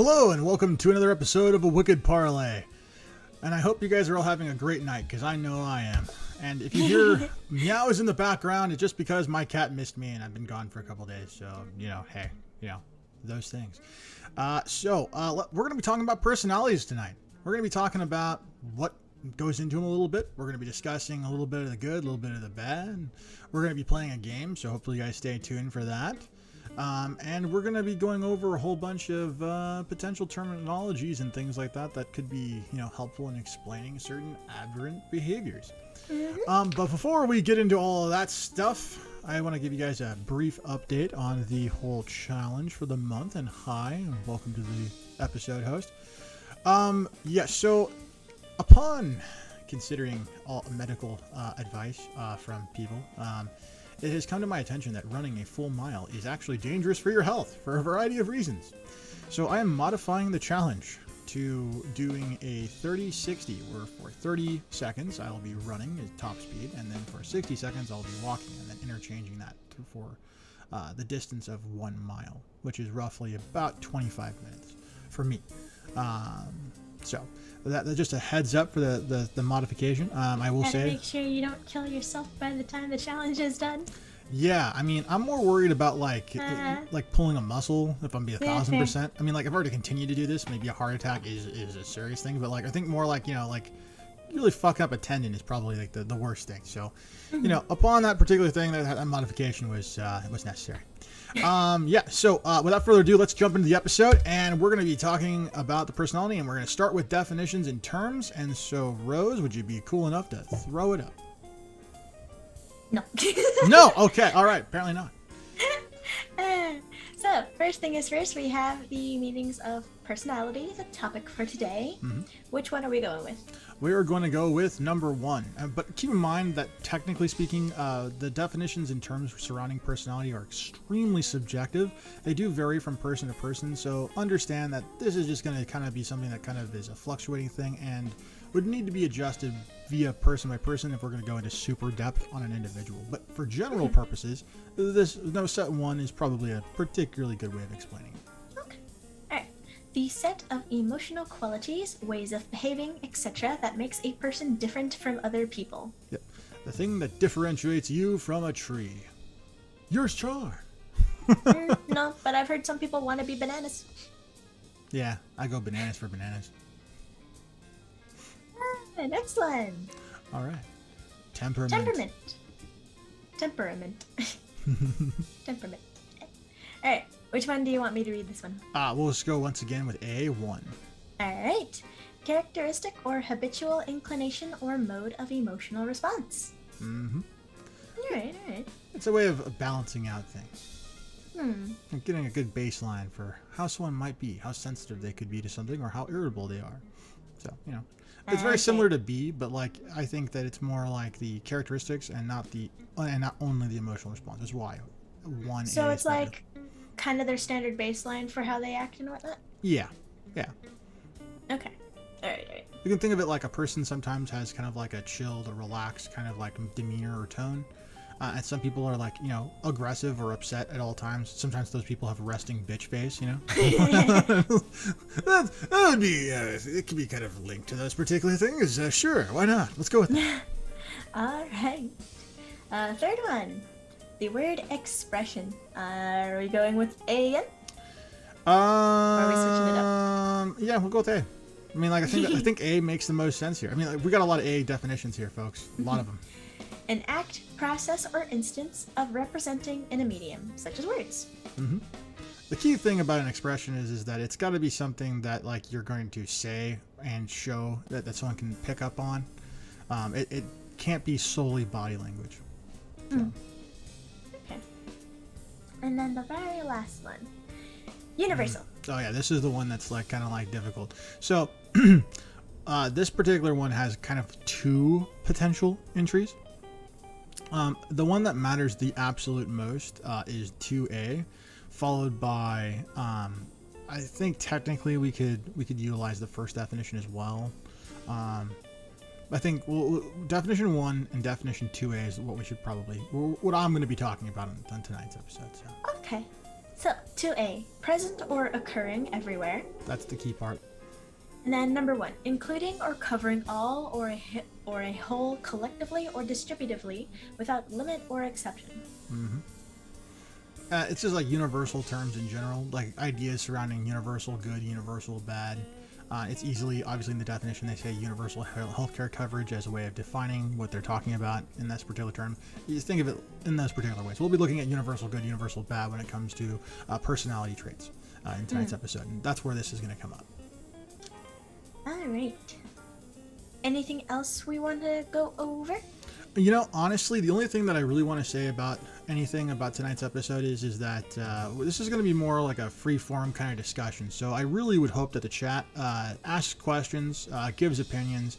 Hello and welcome to another episode of a Wicked Parley. And I hope you guys are all having a great night, because I know I am. And if you hear meows in the background, it's just because my cat missed me and I've been gone for a couple days. So, hey, those things. We're going to be talking about personalities tonight. We're going to be talking about what goes into them a little bit. We're going to be discussing a little bit of the good, a little bit of the bad. We're going to be playing a game, so hopefully you guys stay tuned for that. And we're going to be going over a whole bunch of potential terminologies and things like that that could be, helpful in explaining certain aberrant behaviors. Mm-hmm. But before we get into all of that stuff, I want to give you guys a brief update on the whole challenge for the month. And hi, and welcome to the episode host. So upon considering all medical advice from people, it has come to my attention that running a full mile is actually dangerous for your health for a variety of reasons. So I am modifying the challenge to doing a 30-60, where for 30 seconds I'll be running at top speed, and then for 60 seconds I'll be walking, and then interchanging that for the distance of 1 mile, which is roughly about 25 minutes for me. So that's just a heads up for the modification. I will say, make sure you don't kill yourself by the time the challenge is done. Yeah, I mean, I'm more worried about like pulling a muscle, if I'm being 1,000%. I mean, like, I've already continued to do this. Maybe a heart attack is a serious thing, but like I think more like really fucking up a tendon is probably like the worst thing. So, upon that particular thing, that modification was necessary. So without further ado, let's jump into the episode, and we're going to be talking about the personality, and we're going to start with definitions and terms. And so, Rose, would you be cool enough to throw it up? No. No? Okay. All right. Apparently not. So, first thing is first, we have the meanings of personality, the topic for today. Mm-hmm. Which one are we going with? We are going to go with number 1. But keep in mind that, technically speaking, the definitions and terms surrounding personality are extremely subjective. They do vary from person to person, so understand that this is just going to kind of be something that kind of is a fluctuating thing and would need to be adjusted via person by person if we're going to go into super depth on an individual. But for general purposes, this no set 1 is probably a particularly good way of explaining it. Okay. All right. The set of emotional qualities, ways of behaving, etc. that makes a person different from other people. Yep. The thing that differentiates you from a tree. Yours char. No, but I've heard some people want to be bananas. Yeah, I go bananas for bananas. Next one. All right. Temperament. Temperament. All right. Which one do you want me to read this one? We'll just go once again with A1. All right. Characteristic or habitual inclination or mode of emotional response. Mm-hmm. All right. It's a way of balancing out things. And getting a good baseline for how someone might be, how sensitive they could be to something, or how irritable they are. So, it's very similar to B, but like I think that it's more like the characteristics and not only the emotional response. That's why 1. So it's like kind of their standard baseline for how they act and whatnot? Yeah. Okay. All right. You can think of it like a person sometimes has kind of like a chilled or relaxed kind of like demeanor or tone. And some people are like, aggressive or upset at all times. Sometimes those people have resting bitch face, that would be, it could be kind of linked to those particular things. Sure, why not? Let's go with that. All right. Third one. The word expression. Are we going with A again? Or are we switching it up? Yeah, we'll go with A. I mean, like, I think A makes the most sense here. I mean, like, we got a lot of A definitions here, folks. A lot of them. An act, process, or instance of representing in a medium, such as words. Mm-hmm. The key thing about an expression is that it's got to be something that, like, you're going to say and show that someone can pick up on. It can't be solely body language. So. Okay. And then the very last one. Universal. Oh yeah, this is the one that's like kind of like difficult. So this particular one has kind of 2 potential entries. The one that matters the absolute most is 2A, followed by I think technically we could utilize the first definition as well. I think definition 1 and definition 2A is what we should what I'm going to be talking about on tonight's episode. So. Okay. So 2A, present or occurring everywhere. That's the key part. And then number 1, including or covering all or a whole collectively or distributively without limit or exception. Mm-hmm. It's just like universal terms in general, like ideas surrounding universal good, universal bad. It's easily, obviously in the definition, they say universal healthcare coverage as a way of defining what they're talking about in this particular term. You just think of it in those particular ways. We'll be looking at universal good, universal bad when it comes to personality traits in tonight's episode, and that's where this is going to come up. All right. Anything else we want to go over? You know, honestly, the only thing that I really want to say about anything about tonight's episode is that this is going to be more like a free-form kind of discussion. So I really would hope that the chat asks questions, gives opinions,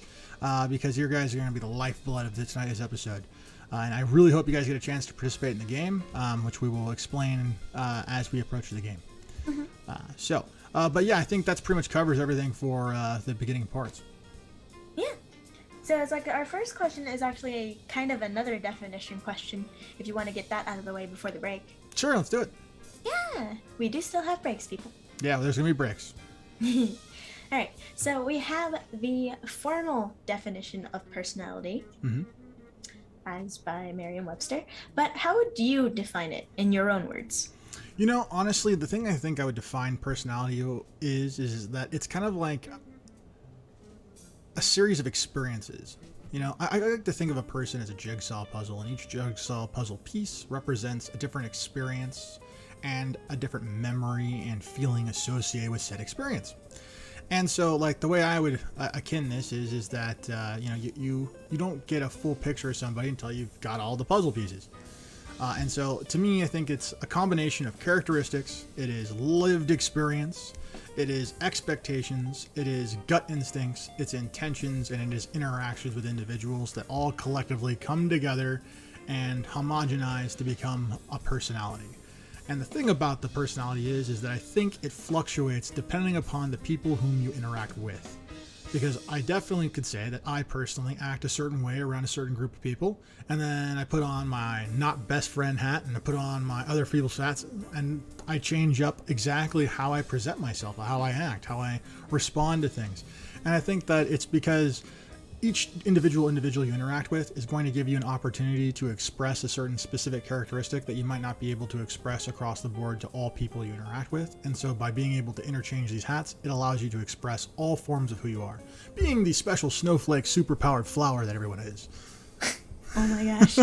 because your guys are going to be the lifeblood of tonight's episode. And I really hope you guys get a chance to participate in the game, which we will explain as we approach the game. Mm-hmm. But yeah, I think that's pretty much covers everything for the beginning parts. Yeah. So it's like our first question is actually a kind of another definition question, if you want to get that out of the way before the break. Sure, let's do it. Yeah, we do still have breaks, people. Yeah, well, there's going to be breaks. All right, so we have the formal definition of personality, as by Merriam-Webster, but how would you define it in your own words? You know, honestly, the thing I think I would define personality is that it's kind of like a series of experiences. You know, I like to think of a person as a jigsaw puzzle, and each jigsaw puzzle piece represents a different experience and a different memory and feeling associated with said experience. And so, like, the way I would akin this is that you know, you don't get a full picture of somebody until you've got all the puzzle pieces. And so, to me, I think it's a combination of characteristics. It is lived experience. It is expectations, it is gut instincts, it's intentions, and it is interactions with individuals that all collectively come together and homogenize to become a personality. And the thing about the personality is that I think it fluctuates depending upon the people whom you interact with. Because I definitely could say that I personally act a certain way around a certain group of people, and then I put on my not best friend hat and I put on my other people's hats, and I change up exactly how I present myself, how I act, how I respond to things. And I think that it's because each individual you interact with is going to give you an opportunity to express a certain specific characteristic that you might not be able to express across the board to all people you interact with. And so by being able to interchange these hats, it allows you to express all forms of who you are, being the special snowflake superpowered flower that everyone is. Oh my gosh.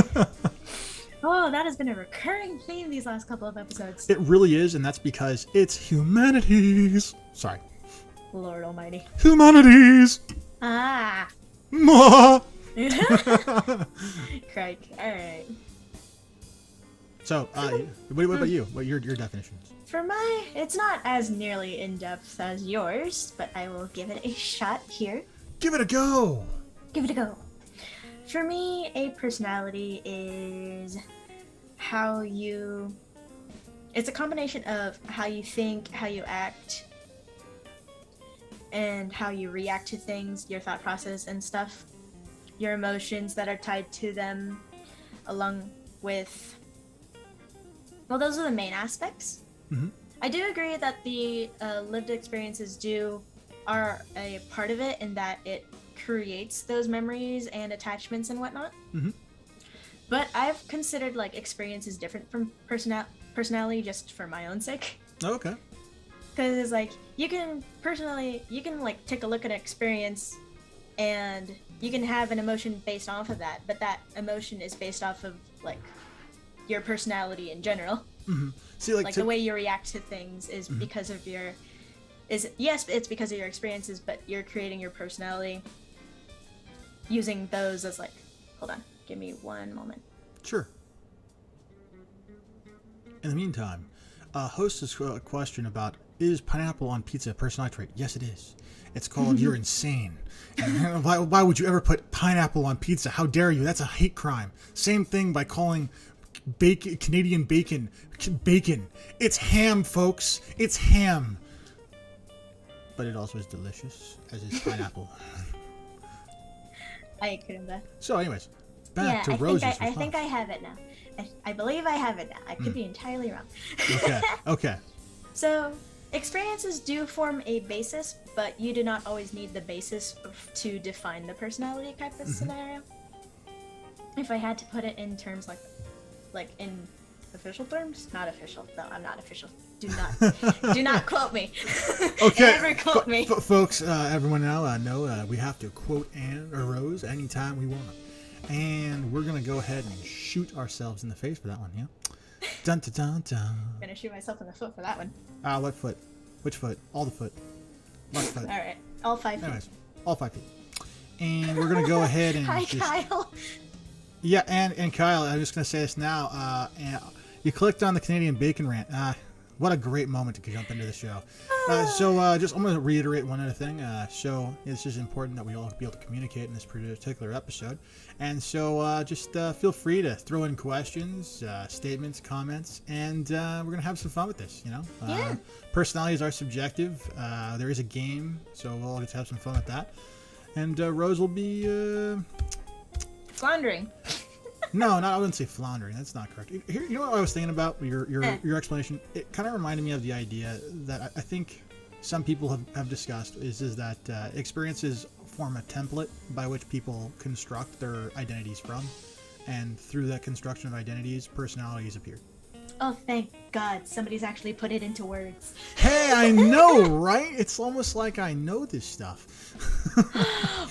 Oh, that has been a recurring theme these last couple of episodes. It really is, and that's because it's humanities. Sorry. Lord almighty. Humanities! Ah. Crike. All right. So, what about you? What are your definitions? For it's not as nearly in-depth as yours, but I will give it a shot here. Give it a go! Give it a go. For me, a personality is it's a combination of how you think, how you act, and how you react to things, your thought process and stuff, your emotions that are tied to them, along with, well, those are the main aspects. Mm-hmm. I do agree that the lived experiences are a part of it, in that it creates those memories and attachments and whatnot. Mm-hmm. But I've considered like experiences different from personality just for my own sake. Oh, okay. Because it's like, you can like take a look at an experience and you can have an emotion based off of that, but that emotion is based off of like your personality in general. Mm-hmm. See, like the way you react to things is mm-hmm. because of it's because of your experiences, but you're creating your personality using those as like, hold on, give me one moment. Sure. In the meantime, host has a question about, is pineapple on pizza a personality trait? Yes, it is. It's called You're Insane. And why would you ever put pineapple on pizza? How dare you? That's a hate crime. Same thing by calling Canadian bacon. It's ham, folks. It's ham. But it also is delicious, as is pineapple. I agree with that. So anyways, back to Rosie's response. I think I have it now. I believe I have it now. I could be entirely wrong. Okay. Okay. So, experiences do form a basis, but you do not always need the basis to define the personality type of scenario. If I had to put it in terms like in official terms, not official. No, I'm not official. Do not quote me. Okay. Never quote me. Folks, everyone now know we have to quote Anne or Rose anytime we want. And we're going to go ahead and shoot ourselves in the face for that one, yeah? Dun dun dun dun. I'm gonna shoot myself in the foot for that one. What foot? Which foot? All the foot. Left foot. Alright, all 5 feet. Anyways, all 5 feet. And we're going to go ahead and Hi, Kyle. Yeah, and Kyle, I'm just going to say this now. And you clicked on the Canadian Bacon rant. What a great moment to jump into the show. I'm going to reiterate one other thing. So it's just important that we all be able to communicate in this particular episode. And so just feel free to throw in questions, statements, comments, and we're going to have some fun with this, you know? Yeah. Personalities are subjective. There is a game, so we'll get to have some fun with that. And Rose will be... Floundering. No, I wouldn't say floundering. That's not correct. Here, you know what I was thinking about? Your explanation? It kind of reminded me of the idea that I think some people have discussed is that experiences form a template by which people construct their identities from. And through that construction of identities, personalities appear. Oh, thank God. Somebody's actually put it into words. Hey, I know, right? It's almost like I know this stuff.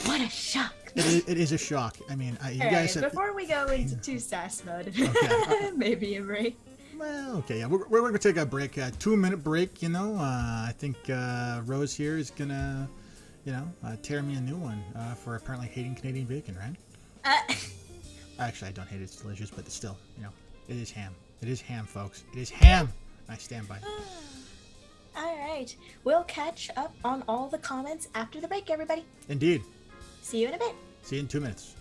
What a shock. It is a shock. I mean, you guys said... Before we go into too sass mode, maybe a break. Well, okay, yeah, we're going to take a break, a 2-minute break, you know. I think Rose here is going to, tear me a new one for apparently hating Canadian bacon, right? Actually, I don't hate it. It's delicious, but it's still, it is ham. It is ham, folks. It is ham. I stand by it. All right. We'll catch up on all the comments after the break, everybody. Indeed. See you in a bit. See you in 2 minutes.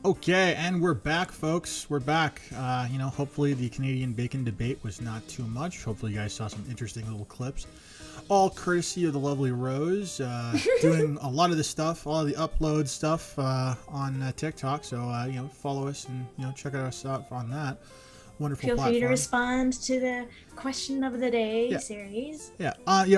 Okay, and we're back, folks. We're back. Hopefully the Canadian bacon debate was not too much. Hopefully you guys saw some interesting little clips. All courtesy of the lovely Rose, doing a lot of this stuff, all of the upload stuff on TikTok. So, follow us and, check us out on that wonderful Feel platform. free to respond to the question of the day series. Yeah.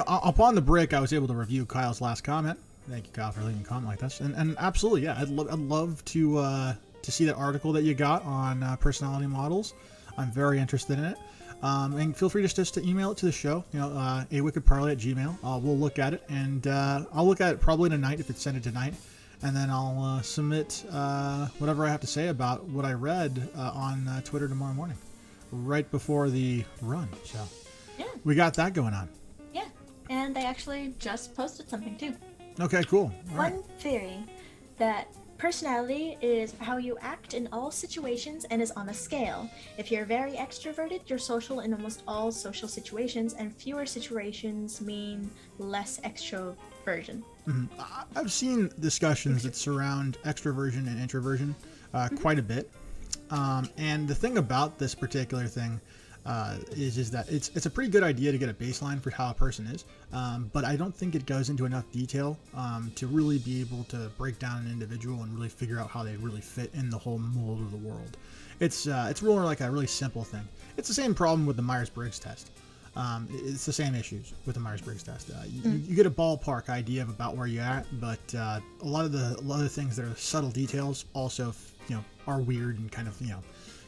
Upon the break, I was able to review Kyle's last comment. Thank you, Kyle, for leaving a comment like this. And absolutely, yeah, I'd love to see that article that you got on personality models. I'm very interested in it. And feel free just to email it to the show, awickedparley@gmail. We'll look at it, and I'll look at it probably tonight if it's sent it tonight. And then I'll submit whatever I have to say about what I read on Twitter tomorrow morning, right before the run. So yeah, we got that going on. Yeah, and they actually just posted something too. Okay, cool. All right. One theory that personality is how you act in all situations and is on a scale. If you're very extroverted, you're social in almost all social situations, and fewer situations mean less extroversion. Mm-hmm. I've seen discussions that surround extroversion and introversion quite a bit. And the thing about this particular thing is that it's a pretty good idea to get a baseline for how a person is, but I don't think it goes into enough detail to really be able to break down an individual and really figure out how they really fit in the whole mold of the world. It's more like a really simple thing. It's the same problem with the Myers-Briggs test. It's the same issues with the Myers-Briggs test. You get a ballpark idea of about where you're at, but a lot of the things that are subtle details also, are weird and kind of,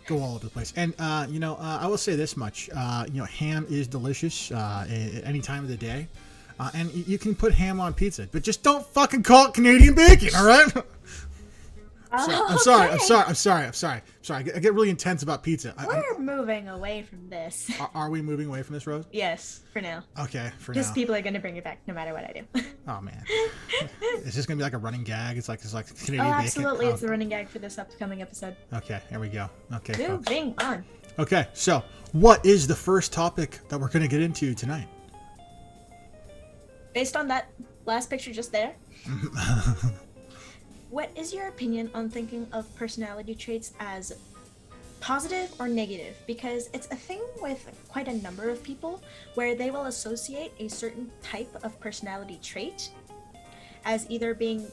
go all over the place. And, I will say this much, ham is delicious at any time of the day. And you can put ham on pizza, but just don't fucking call it Canadian bacon, all right? I'm sorry. I get really intense about pizza. We're moving away from this. Are we moving away from this, Rose? Yes, for now. Okay, for now. Because people are going to bring it back no matter what I do. Oh, man. It's just going to be like a running gag. It's like Canadian bacon. Absolutely. It's the running gag for this upcoming episode. Okay, here we go. Okay, moving on. Okay, so what is the first topic that we're going to get into tonight? Based on that last picture just there, what is your opinion on thinking of personality traits as positive or negative? Because it's a thing with quite a number of people where they will associate a certain type of personality trait as either being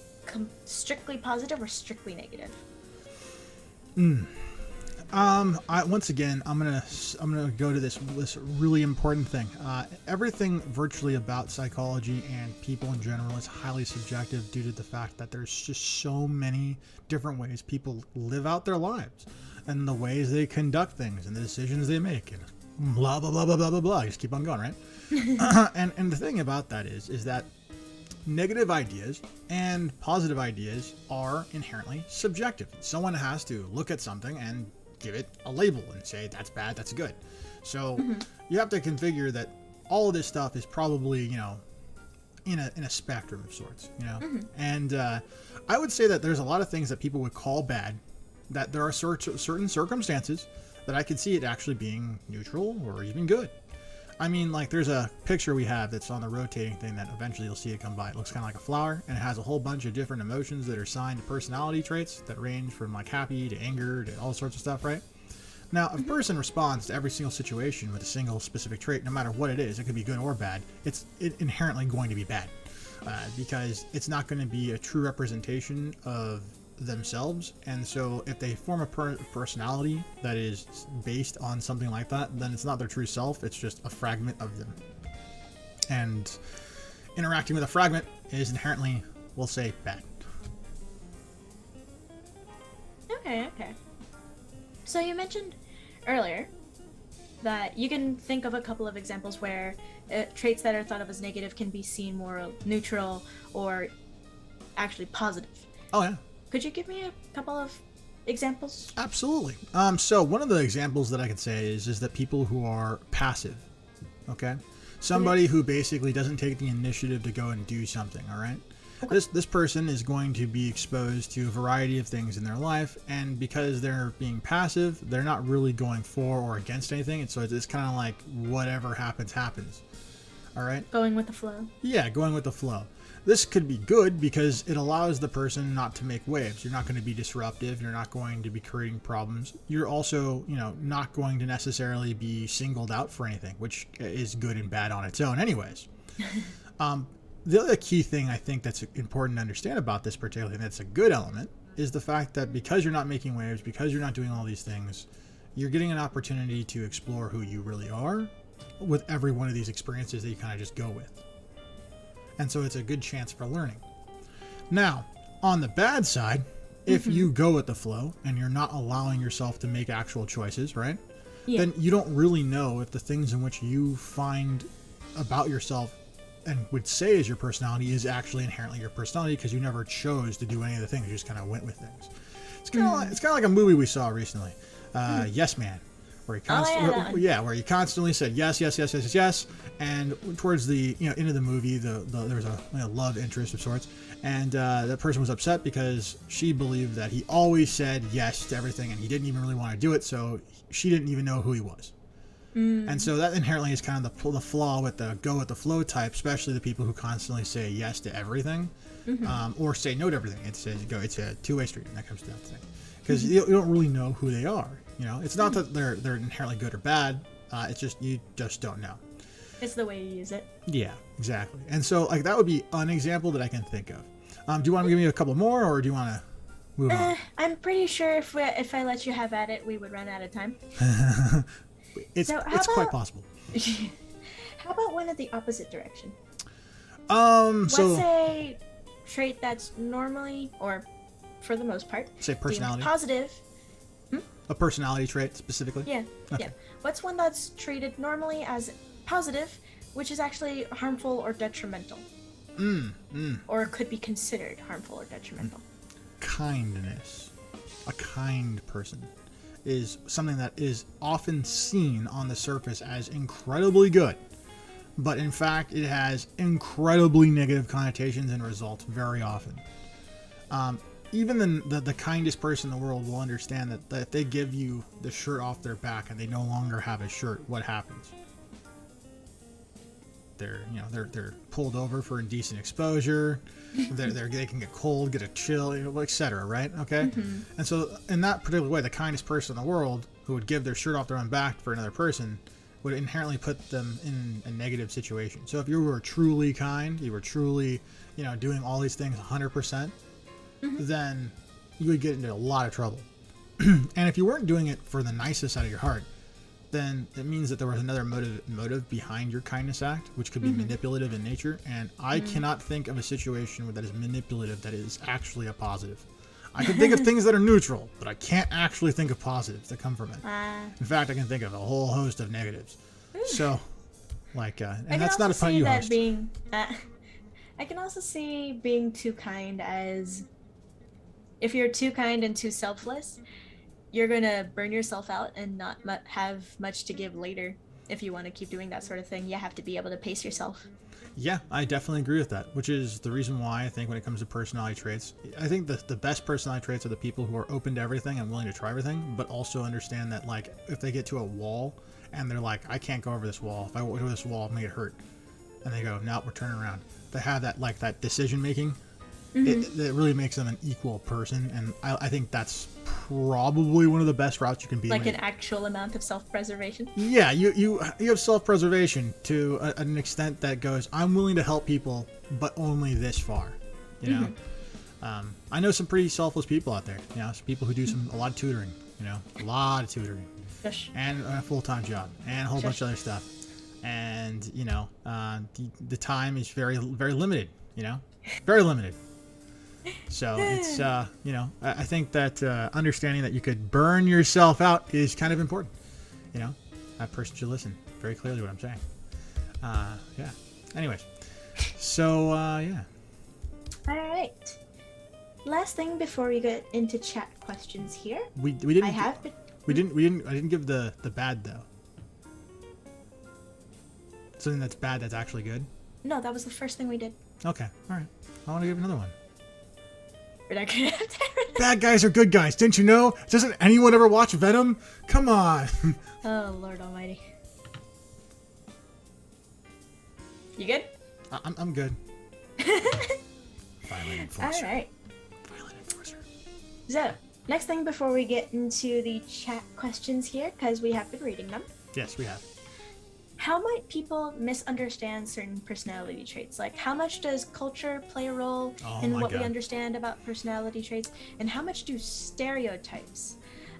strictly positive or strictly negative. Once again, I'm gonna go to this really important thing. Everything virtually about psychology and people in general is highly subjective due to the fact that there's just so many different ways people live out their lives and the ways they conduct things and the decisions they make and blah blah blah blah blah blah blah. Just keep on going, right? and the thing about that is that negative ideas and positive ideas are inherently subjective. Someone has to look at something and give it a label and say that's bad, that's good. So you have to configure that all of this stuff is probably, in a spectrum of sorts, And I would say that there's a lot of things that people would call bad, that there are certain circumstances that I could see it actually being neutral or even good. I mean, like, there's a picture we have that's on the rotating thing that eventually you'll see it come by. It looks kind of like a flower, and it has a whole bunch of different emotions that are assigned to personality traits that range from, like, happy to anger to all sorts of stuff, right? Now, if a person responds to every single situation with a single specific trait, no matter what it is, it could be good or bad, it's inherently going to be bad. Because it's not going to be a true representation of themselves, and so if they form a personality that is based on something like that, then it's not their true self, it's just a fragment of them. And interacting with a fragment is inherently, we'll say, bad. Okay. So you mentioned earlier that you can think of a couple of examples where traits that are thought of as negative can be seen more neutral or actually positive. Oh yeah. Could you give me a couple of examples? Absolutely. So one of the examples that I could say is that people who are passive, okay? Somebody who basically doesn't take the initiative to go and do something, all right? Okay. This person is going to be exposed to a variety of things in their life, and because they're being passive, they're not really going for or against anything, and so it's kind of like whatever happens, happens, all right? Going with the flow. Yeah, going with the flow. This could be good because it allows the person not to make waves. You're not going to be disruptive. You're not going to be creating problems. You're also, not going to necessarily be singled out for anything, which is good and bad on its own anyways. The other key thing I think that's important to understand about this particular thing that's a good element is the fact that because you're not making waves, because you're not doing all these things, you're getting an opportunity to explore who you really are with every one of these experiences that you kind of just go with. And so it's a good chance for learning. Now, on the bad side, if you go with the flow and you're not allowing yourself to make actual choices, right? then you don't really know if the things in which you find about yourself and would say is your personality is actually inherently your personality, because you never chose to do any of the things. You just kind of went with things. It's kind of like a movie we saw recently, Yes Man, where he constantly said yes, and towards the end of the movie, there was a love interest of sorts, and that person was upset because she believed that he always said yes to everything, and he didn't even really want to do it, so she didn't even know who he was. And so that inherently is kind of the flaw with the go with the flow type, especially the people who constantly say yes to everything, or say no to everything. It's a two-way street when that comes to that thing, because you don't really know who they are. It's not that they're inherently good or bad. It's just you just don't know. It's the way you use it. Yeah, exactly. And so like that would be an example that I can think of. Do you want to give me a couple more, or do you want to move on? I'm pretty sure if I let you have at it, we would run out of time. It's quite possible. How about one of the opposite direction? Let's say trait that's normally, or for the most part, say personality positive. A personality trait specifically? Yeah. Okay. Yeah. What's one that's treated normally as positive, which is actually harmful or detrimental? Or could be considered harmful or detrimental? Kindness. A kind person is something that is often seen on the surface as incredibly good, but in fact it has incredibly negative connotations and results very often. Even the kindest person in the world will understand that if they give you the shirt off their back and they no longer have a shirt, what happens? They're pulled over for indecent exposure. They can get cold, get a chill, etc. Right? Okay. And so in that particular way, the kindest person in the world who would give their shirt off their own back for another person would inherently put them in a negative situation. So if you were truly kind, you were truly, doing all these things 100%, then you would get into a lot of trouble. And if you weren't doing it for the nicest out of your heart, then it means that there was another motive behind your kindness act, which could be manipulative in nature. And I cannot think of a situation that is manipulative that is actually a positive. I can think of things that are neutral, but I can't actually think of positives that come from it. In fact, I can think of a whole host of negatives. So, and that's not a pun you host. I can also see being too kind as, if you're too kind and too selfless, you're going to burn yourself out and not have much to give later. If you want to keep doing that sort of thing, you have to be able to pace yourself. Yeah, I definitely agree with that, which is the reason why I think when it comes to personality traits, I think the best personality traits are the people who are open to everything and willing to try everything, but also understand that, like, if they get to a wall and they're like, I can't go over this wall. If I go over this wall, I'm going to get hurt. And they go, no, we're turning around. They have that decision making. It really makes them an equal person, and I think that's probably one of the best routes you can be. Like an actual amount of self-preservation? Yeah, you have self-preservation to an extent that goes, I'm willing to help people, but only this far. I know some pretty selfless people out there. Some people who do a lot of tutoring. A lot of tutoring, and a full-time job, and a whole bunch of other stuff. And the time is very, very limited. Very limited. So it's I think that understanding that you could burn yourself out is kind of important. That person should listen very clearly what I'm saying. Yeah. Anyways, so yeah. All right. Last thing before we get into chat questions here. We didn't. I didn't give the bad though. Something that's bad that's actually good. No, that was the first thing we did. Okay. All right. I want to give another one. We're not gonna have time. Bad guys are good guys. Didn't you know? Doesn't anyone ever watch Venom? Come on. Oh, Lord Almighty. You good? I'm good. Violent enforcer. All right. Violent enforcer. So, next thing before we get into the chat questions here, because we have been reading them. Yes, we have. How might people misunderstand certain personality traits? Like, how much does culture play a role in what we understand about personality traits? And how much do stereotypes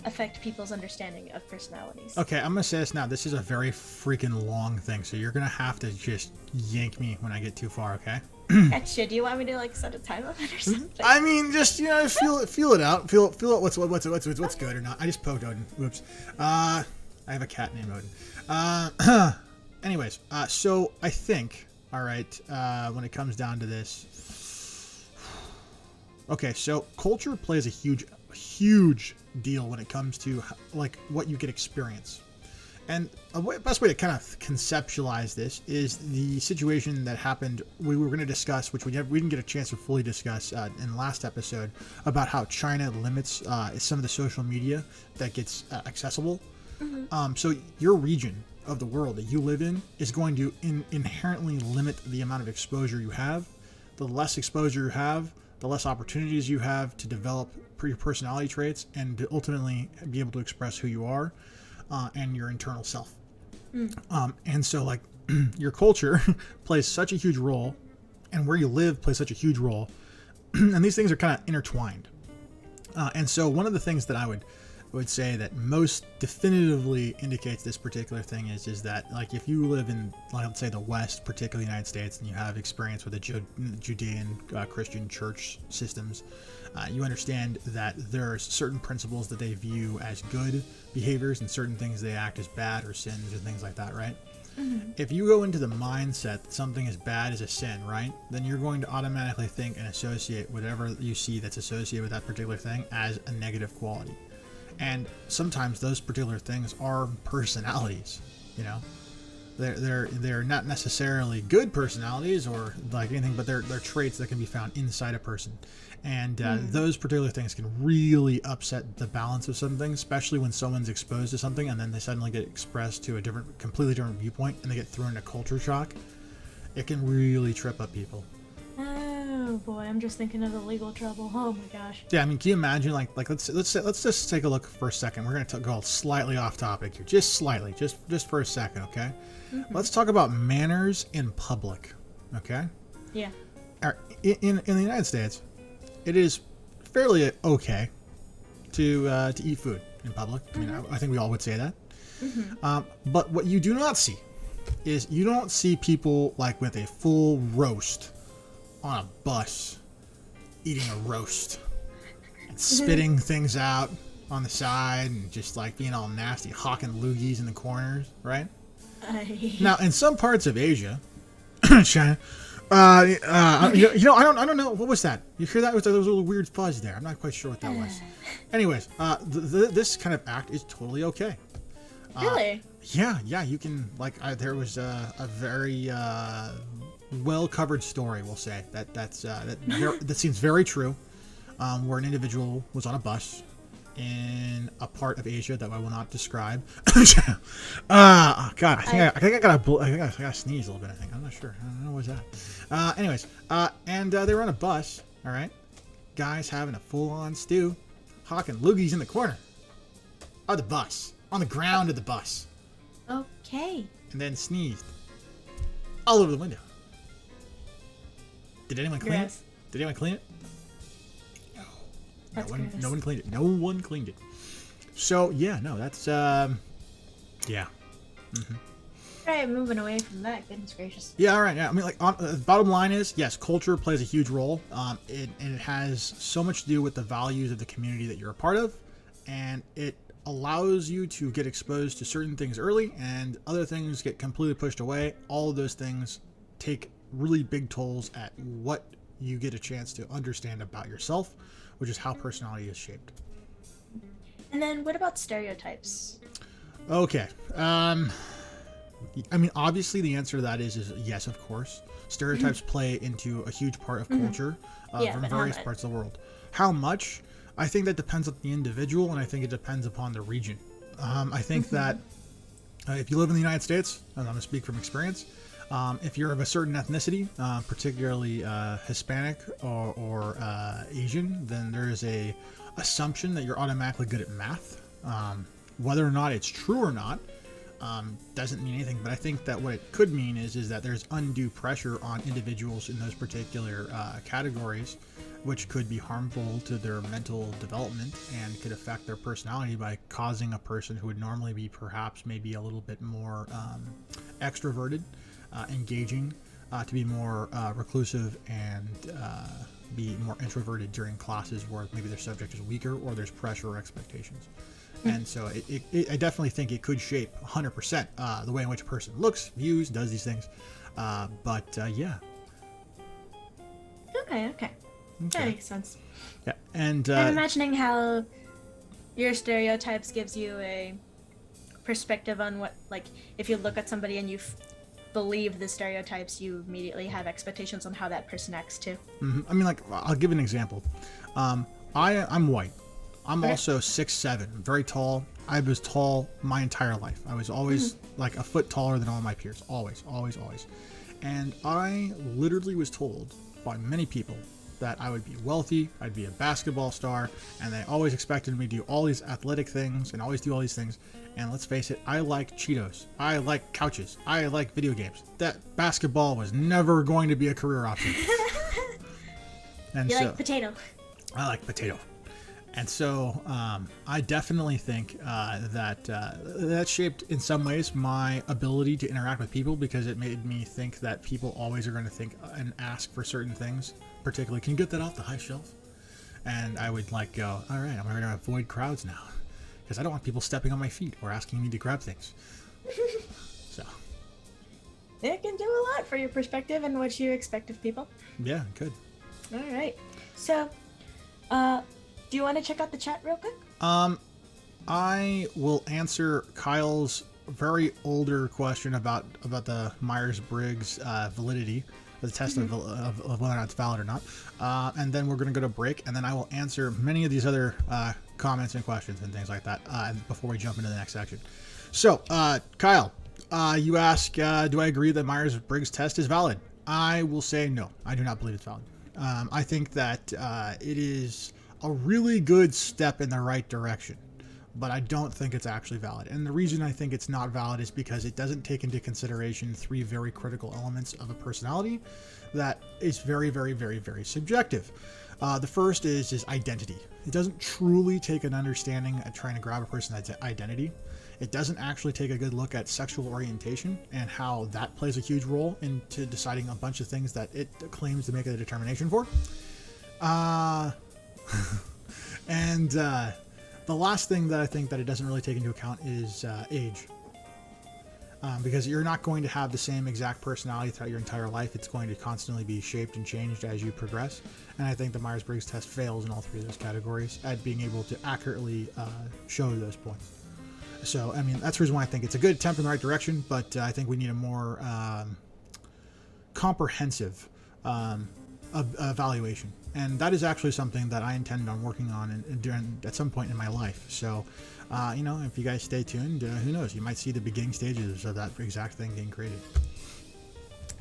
affect people's understanding of personalities? Okay, I'm going to say this now. This is a very freaking long thing, so you're going to have to just yank me when I get too far, okay? Gotcha. Do you want me to, like, set a time limit or something? I mean, just, feel it out. Feel it what's good or not. I just poked Odin. Whoops. I have a cat named Odin. Anyways, so I think, all right, when it comes down to this, okay, so culture plays a huge deal when it comes to like what you can experience. And the best way to kind of conceptualize this is the situation that happened. We were going to discuss, which we didn't get a chance to fully discuss in the last episode, about how China limits some of the social media that gets accessible. Mm-hmm. So your region of the world that you live in is going to inherently limit the amount of exposure you have. The less exposure you have, the less opportunities you have to develop your personality traits and to ultimately be able to express who you are. And your internal self. And so like your culture plays such a huge role, and where you live plays such a huge role, and these things are kind of intertwined. And so one of the things that I would say that most definitively indicates this particular thing is that, like, if you live in, like, let's say the West, particularly the United States, and you have experience with the Judean Christian church systems, you understand that there are certain principles that they view as good behaviors and certain things they act as bad or sins or things like that, right? Mm-hmm. If you go into the mindset that something is bad is a sin, right, then you're going to automatically think and associate whatever you see that's associated with that particular thing as a negative quality. And sometimes those particular things are personalities, you know. They're not necessarily good personalities or like anything, but they're traits that can be found inside a person. And those particular things can really upset the balance of something, especially when someone's exposed to something and then they suddenly get expressed to a completely different viewpoint and they get thrown into culture shock. It can really trip up people. Oh boy, I'm just thinking of the legal trouble. Oh my gosh. Yeah, I mean, can you imagine? Like let's just take a look for a second. We're gonna go slightly off topic here, just slightly, just for a second, okay? Mm-hmm. Let's talk about manners in public, okay? Yeah. In the United States, it is fairly okay to eat food in public. I mean, I think we all would say that. Mm-hmm. But what you do not see is you don't see people like with a full roast on a bus eating a roast and spitting things out on the side and just like being all nasty, hawking loogies in the corners, right? Now, in some parts of Asia, China, I don't know. What was that? You hear that? There was a little weird fuzz there. I'm not quite sure what that was. Anyways, this kind of act is totally okay. Really? Yeah. You can, like, there was a very well-covered story, we'll say, that seems very true, where an individual was on a bus in a part of Asia that I will not describe. God, I think I gotta sneeze a little bit. I think I'm not sure. I don't know what's that. Anyways, and they were on a bus. All right, guys having a full-on stew, hawking loogies in the corner of the bus, on the ground of the bus. Okay. And then sneezed all over the window. Did anyone clean it? Did anyone clean it? No one cleaned it. No one cleaned it. So yeah, no, that's yeah. Mm-hmm. All right, moving away from that. Goodness gracious. Yeah, all right. Yeah, I mean, like, bottom line is, yes, culture plays a huge role. It has so much to do with the values of the community that you're a part of, and it allows you to get exposed to certain things early, and other things get completely pushed away. All of those things take really big tolls at what you get a chance to understand about yourself, which is how personality is shaped. And then what about stereotypes? Okay. I mean, obviously the answer to that is yes, of course. Stereotypes play into a huge part of culture from various parts of the world. How much? I think that depends on the individual, and I think it depends upon the region. I think that if you live in the United States, and I'm going to speak from experience, if you're of a certain ethnicity, particularly Hispanic or Asian, then there is a assumption that you're automatically good at math. Whether or not it's true or not doesn't mean anything, but I think that what it could mean is that there's undue pressure on individuals in those particular categories, which could be harmful to their mental development and could affect their personality by causing a person who would normally be perhaps maybe a little bit more extroverted, engaging, to be more reclusive and be more introverted during classes where maybe their subject is weaker or there's pressure or expectations. And so I definitely think it could shape 100% the way in which a person looks, views, does these things. Yeah. Okay. That makes sense. Yeah, and I'm imagining how your stereotypes gives you a perspective on what, like, if you look at somebody and you believe the stereotypes, you immediately have expectations on how that person acts too. I mean, like, I'll give an example. I'm white. I'm also 6'7", very tall. I was tall my entire life. I was always like a foot taller than all my peers. Always. And I literally was told by many people that I would be wealthy, I'd be a basketball star, and they always expected me to do all these athletic things and always do all these things. And let's face it, I like Cheetos. I like couches. I like video games. That basketball was never going to be a career option. And you like potato. I like potato. And so I definitely think that shaped in some ways my ability to interact with people, because it made me think that people always are going to think and ask for certain things. Particularly, can you get that off the high shelf? And I would like go, all right, I'm going to avoid crowds now, because I don't want people stepping on my feet or asking me to grab things. So it can do a lot for your perspective and what you expect of people. Yeah, good. All right. So, do you want to check out the chat real quick? I will answer Kyle's very older question about the Myers-Briggs validity, the test of whether or not it's valid or not. And then we're going to go to break, and then I will answer many of these other comments and questions and things like that before we jump into the next section. So, Kyle, you ask, do I agree that Myers-Briggs test is valid? I will say no. I do not believe it's valid. I think that it is a really good step in the right direction, but I don't think it's actually valid. And the reason I think it's not valid is because it doesn't take into consideration three very critical elements of a personality that is very, very, very, very subjective. The first is identity. It doesn't truly take an understanding at trying to grab a person's identity. It doesn't actually take a good look at sexual orientation and how that plays a huge role into deciding a bunch of things that it claims to make a determination for. And the last thing that I think that it doesn't really take into account is age. Because you're not going to have the same exact personality throughout your entire life. It's going to constantly be shaped and changed as you progress. And I think the Myers-Briggs test fails in all three of those categories at being able to accurately show those points. So, I mean, that's the reason why I think it's a good attempt in the right direction, but I think we need a more comprehensive evaluation. And that is actually something that I intend on working on at some point in my life. So, if you guys stay tuned, who knows? You might see the beginning stages of that exact thing being created.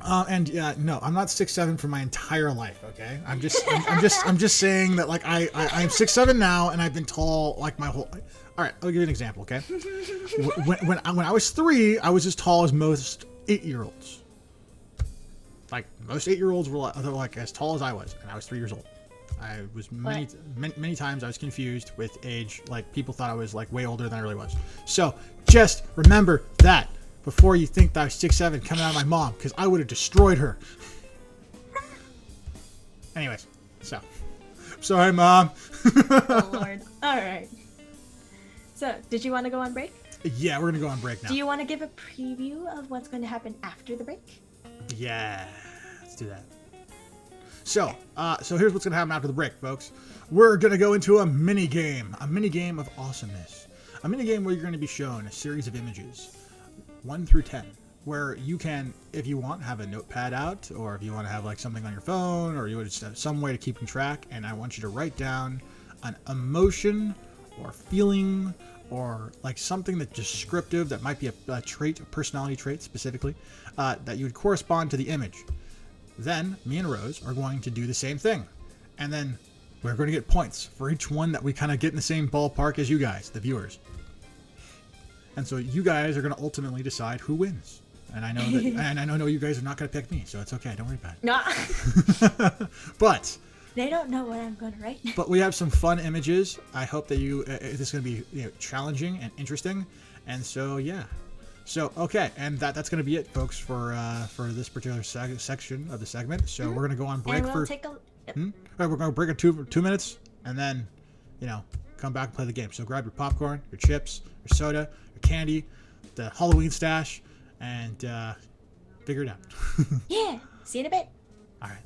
No, I'm not 6'7" for my entire life. Okay, I'm just saying that, like, I'm 6'7" now, and I've been tall like my whole. All right, I'll give you an example. Okay, when I was 3, I was as tall as most 8-year-olds. Like, most 8-year-olds were like as tall as I was, and I was 3 years old. I was many times I was confused with age. Like, people thought I was like way older than I really was. So just remember that before you think that I was 6'7" coming out of my mom, because I would have destroyed her. Anyways, so sorry, Mom. Oh Lord. All right. So, did you want to go on break? Yeah, we're gonna go on break now. Do you want to give a preview of what's going to happen after the break? Yeah, let's do that. So here's what's going to happen after the break, folks. We're going to go into a mini game of awesomeness. A mini game where you're going to be shown a series of images, 1 through 10, where you can, if you want, have a notepad out, or if you want to have like something on your phone, or you would just have some way to keep track, and I want you to write down an emotion or feeling or like something that's descriptive that might be a trait, a personality trait specifically, that you would correspond to the image. Then me and Rose are going to do the same thing, and then we're going to get points for each one that we kind of get in the same ballpark as you guys, the viewers. And so you guys are going to ultimately decide who wins. And I know that, and I know you guys are not going to pick me, so it's okay. Don't worry about it. No. But they don't know what I'm going to write. But we have some fun images. I hope that this is going to be challenging and interesting. And so yeah. So okay, and that's going to be it, folks, for this particular section of the segment. So we're going to go on break and we'll take a. All right, we're going to break in 2 minutes, and then, come back and play the game. So grab your popcorn, your chips, your soda, your candy, the Halloween stash, and figure it out. Yeah. See you in a bit. All right.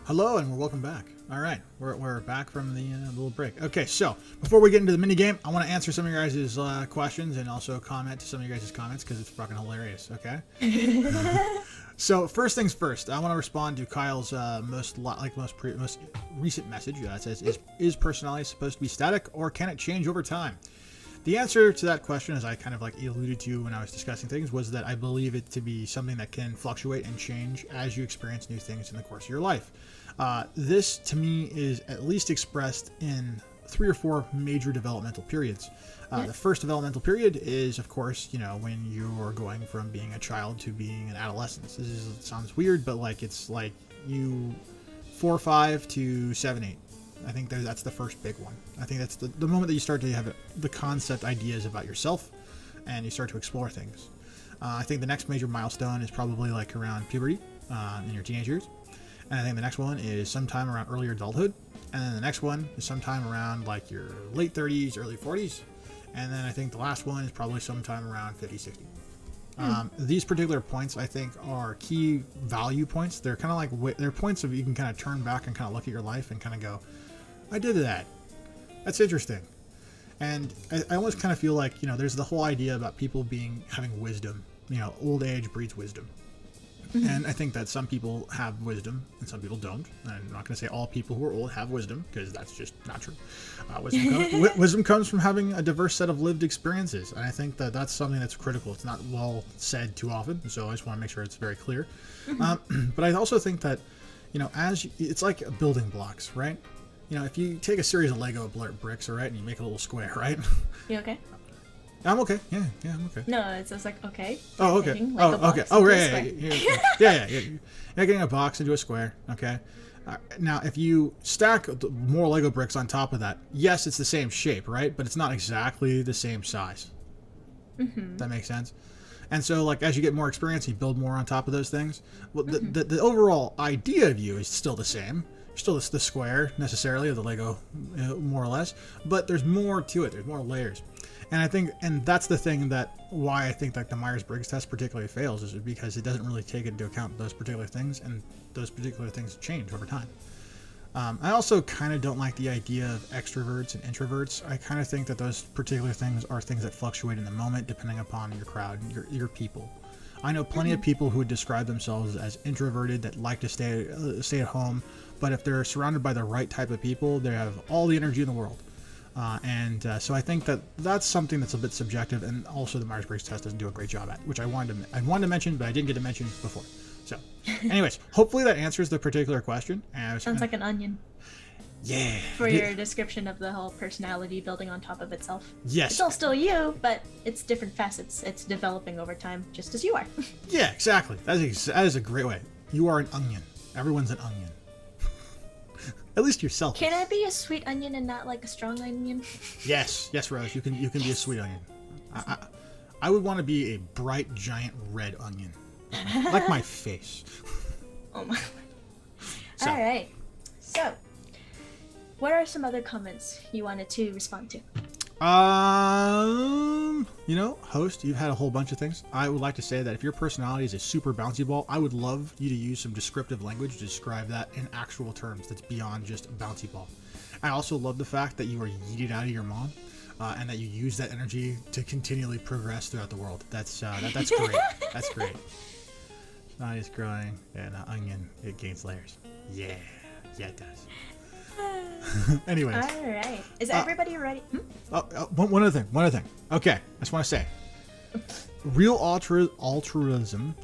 Hello, and welcome back. All right, we're back from the little break. Okay, so before we get into the mini game, I want to answer some of your guys' questions and also comment to some of your guys' comments because it's fucking hilarious. Okay. So first things first, I want to respond to Kyle's most recent message that says, "Is personality supposed to be static, or can it change over time?" The answer to that question, as I kind of like alluded to when I was discussing things, was that I believe it to be something that can fluctuate and change as you experience new things in the course of your life. This, to me, is at least expressed in 3 or 4 major developmental periods. The first developmental period is, of course, when you're going from being a child to being an adolescent. Sounds weird, but like it's like you 4, 5 to 7, 8. I think that's the first big one. I think that's the moment that you start to have the concept ideas about yourself and you start to explore things. I think the next major milestone is probably like around puberty in your teenage years. And I think the next one is sometime around earlier adulthood. And then the next one is sometime around like your late 30s, early 40s. And then I think the last one is probably sometime around 50, 60. These particular points, I think, are key value points. They're kind of like, they're points of you can kind of turn back and kind of look at your life and kind of go, I did that. That's interesting. And I almost kind of feel like, there's the whole idea about people having wisdom. Old age breeds wisdom. Mm-hmm. And I think that some people have wisdom and some people don't. And I'm not going to say all people who are old have wisdom, because that's just not true. Wisdom comes from having a diverse set of lived experiences. And I think that that's something that's critical. It's not well said too often. So I just want to make sure it's very clear. Mm-hmm. But I also think that, it's like building blocks, right? If you take a series of Lego bricks, all right, and you make a little square, right? You okay? I'm okay. Yeah, I'm okay. No, it's just like, okay. Oh, okay. Okay. Oh, right. Yeah. You're getting a box into a square, okay? Now, if you stack more Lego bricks on top of that, yes, it's the same shape, right? But it's not exactly the same size. Mm-hmm. That makes sense? And so, like, as you get more experience, you build more on top of those things. Well, the overall idea of you is still the same. Still the square necessarily of the Lego, more or less, but there's more to it. There's more layers, and that's the thing why I think like the Myers-Briggs test particularly fails is because it doesn't really take into account those particular things, and those particular things change over time. I also kind of don't like the idea of extroverts and introverts. I kind of think that those particular things are things that fluctuate in the moment depending upon your crowd, your people. I know plenty of people who would describe themselves as introverted that like to stay at home, but if they're surrounded by the right type of people, they have all the energy in the world. So I think that that's something that's a bit subjective, and also the Myers-Briggs test doesn't do a great job at, which I wanted to mention, but I didn't get to mention before. So, anyways, hopefully that answers the particular question. Sounds like an onion. Yeah. For your description of the whole personality building on top of itself. Yes. It's all still you, but it's different facets. It's developing over time, just as you are. Yeah, exactly. That is a great way. You are an onion. Everyone's an onion. At least yourself. Can I be a sweet onion and not like a strong onion? Yes, Rose. You can be a sweet onion. I would want to be a bright, giant red onion, like my face. Oh my. So. All right. So, what are some other comments you wanted to respond to? Host, you've had a whole bunch of things. I would like to say that if your personality is a super bouncy ball, I would love you to use some descriptive language to describe that in actual terms that's beyond just a bouncy ball. I also love the fact that you are yeeted out of your mom, and that you use that energy to continually progress throughout the world. That's great. That's great. Snot is growing, and an onion, it gains layers. Yeah, it does. Anyways. All right. Is everybody ready? One other thing. Okay, I just want to say, real altruism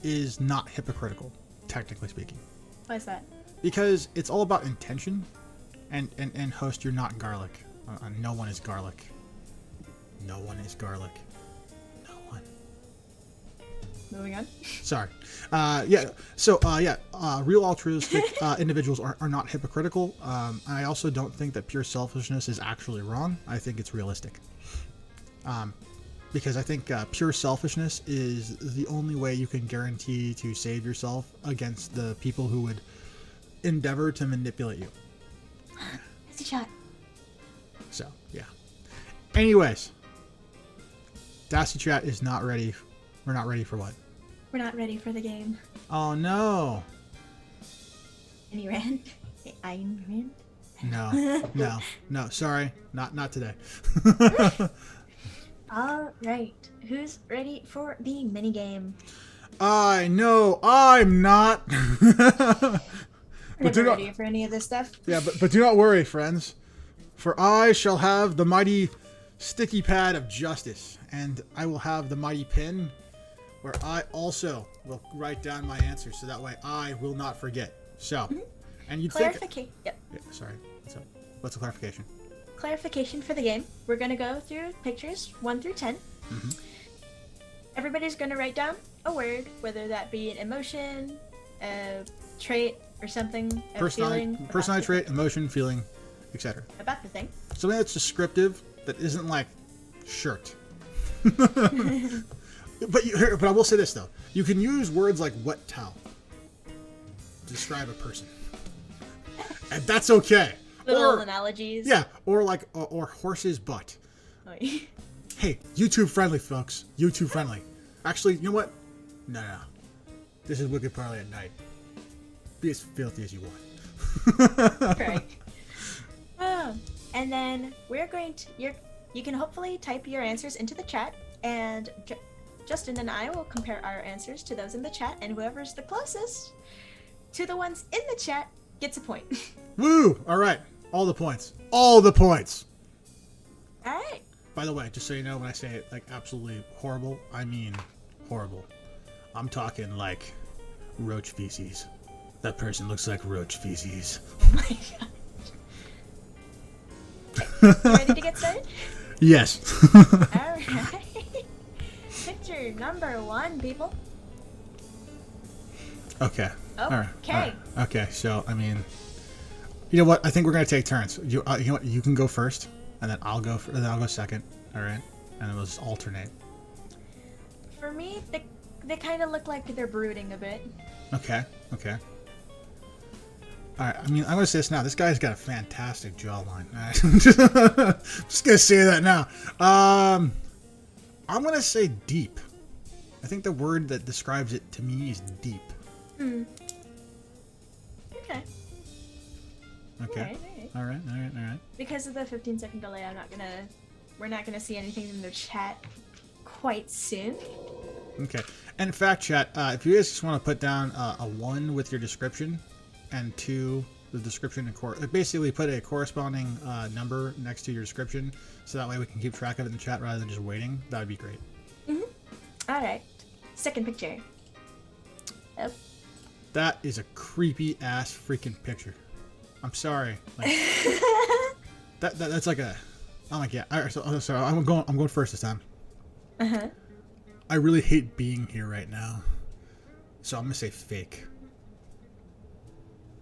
is not hypocritical, technically speaking. Why is that? Because it's all about intention, and host, you're not garlic. No one is garlic. No one is garlic. No one. Moving on. Sorry. Real altruistic individuals are not hypocritical. I also don't think that pure selfishness is actually wrong. I think it's realistic. Because I think pure selfishness is the only way you can guarantee to save yourself against the people who would endeavor to manipulate you. It's a shot. So, yeah. Anyways, Dasty Chat is not ready. We're not ready for what? We're not ready for the game. Oh, no. Ayn Rand? Ayn Rand? No. Sorry. Not today. All right. Who's ready for the minigame? No, I'm not. Never ready for any of this stuff. Yeah, but do not worry, friends. For I shall have the mighty sticky pad of justice, and I will have the mighty pen where I also will write down my answers, so that way I will not forget. So, and you'd think... Yep. Yeah, sorry. What's the clarification? Clarification for the game. We're going to go through pictures 1 through 10. Mm-hmm. Everybody's going to write down a word, whether that be an emotion, a trait, or something, a feeling. Personality trait, emotion, feeling, etc. About the thing. Something that's descriptive, that isn't like shirt. But I will say this, though. You can use words like wet towel to describe a person. And that's okay. Little analogies. Yeah, or horse's butt. Oh, yeah. Hey, YouTube friendly, folks. YouTube friendly. Actually, you know what? No. This is Wicked Parley at night. Be as filthy as you want. Right. And then we're going to... You can hopefully type your answers into the chat, and Justin and I will compare our answers to those in the chat, and whoever's the closest to the ones in the chat gets a point. Woo! All right. All the points. All the points. All right. By the way, just so you know, when I say it like absolutely horrible, I mean horrible. I'm talking like roach feces. That person looks like roach feces. Oh my god. You ready to get started? Yes. Alright. Picture number 1, people. Okay. Oh, all right. okay. All right. Okay, so, I mean, you know what? I think we're going to take turns. You know what? You can go first, and then I'll go second. All right? And then we'll just alternate. For me, they kind of look like they're brooding a bit. Okay. All right, I mean, I'm going to say this now. This guy's got a fantastic jawline. All right. Just going to say that now. I'm going to say deep. I think the word that describes it to me is deep. Okay. Okay. All right. Because of the 15-second delay, we're not gonna see anything in the chat quite soon. Okay. And in fact, chat, if you guys just want to put down a 1 with your description and 2 the description and basically put a corresponding number next to your description, so that way we can keep track of it in the chat rather than just waiting. That would be great. All right. Second picture. Oh. That is a creepy ass freaking picture. I'm sorry. Like, that's like a. Oh my god. All right, so I'm going first this time. I really hate being here right now, so I'm gonna say fake.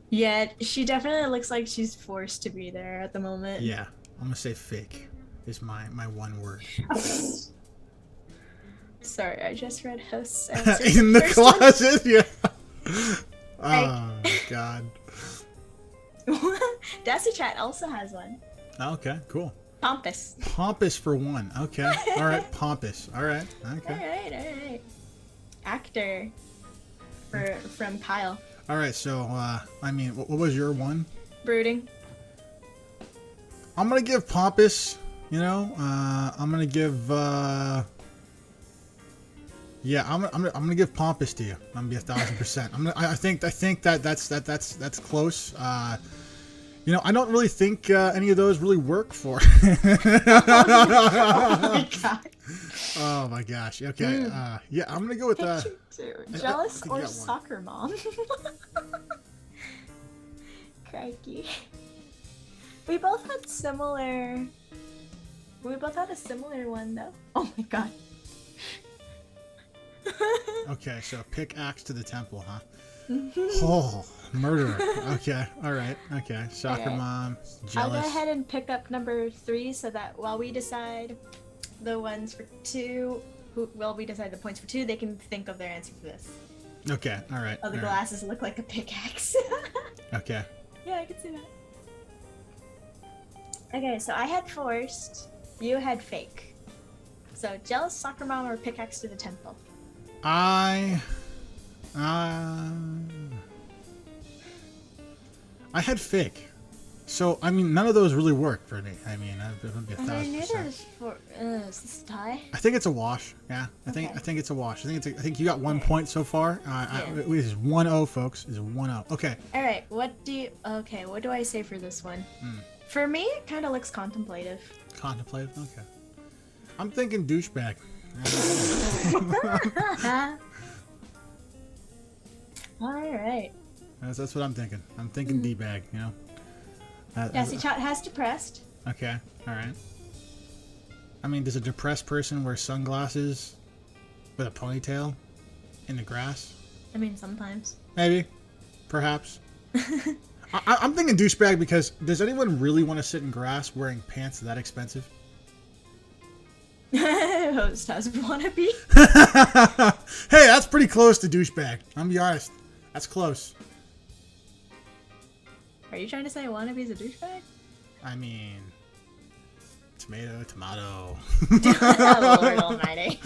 Yeah, she definitely looks like she's forced to be there at the moment. Yeah, I'm gonna say fake. Is my one word. Sorry, I just read host's in the closet. Yeah. Oh god. Dassy Chat also has one. Okay, cool. Pompous. Pompous for 1. Okay. All right, pompous. All right. Okay. All right. Actor from Kyle. All right, so I mean, what was your 1? Brooding. I'm gonna give pompous. You know, I'm gonna give. Yeah, I'm gonna give pompous to you. I'm gonna be 1,000%. I think that's close. You know, I don't really think any of those really work for. Oh my god. Oh my gosh. Okay. Yeah, I'm gonna go with Jealous or soccer mom? Crikey. We both had a similar one though. Oh my god. Okay, so pickaxe to the temple, huh? Oh, murderer. Okay, all right. Okay, soccer mom, jealous. I'll go ahead and pick up number 3 so that while we decide the ones for 2, we decide the points for 2, they can think of their answer for this. Okay, all right. Oh, the glasses look like a pickaxe. Okay. Yeah, I can see that. Okay, so I had forced, you had fake. So jealous, soccer mom, or pickaxe to the temple? I had fake. So, I mean, none of those really worked for me. I mean, I'd be 1,000%. Is this a tie? I think it's a wash. Yeah, I think it's a wash. I think you got 1 point so far. It is 1-0, folks. It's 1-0. Okay. All right. What do I say for this one? For me, it kind of looks contemplative. Contemplative. Okay. I'm thinking douchebag. All right. That's what I'm thinking. I'm thinking D-bag. You know. Dassy Chat has depressed. Okay. All right. I mean, does a depressed person wear sunglasses with a ponytail in the grass? I mean, sometimes. Maybe. Perhaps. I'm thinking douchebag because does anyone really want to sit in grass wearing pants that expensive? Host has wannabe. Hey, that's pretty close to douchebag. I'm gonna be honest. That's close. Are you trying to say wannabe's a douchebag? I mean, tomato. Lord almighty.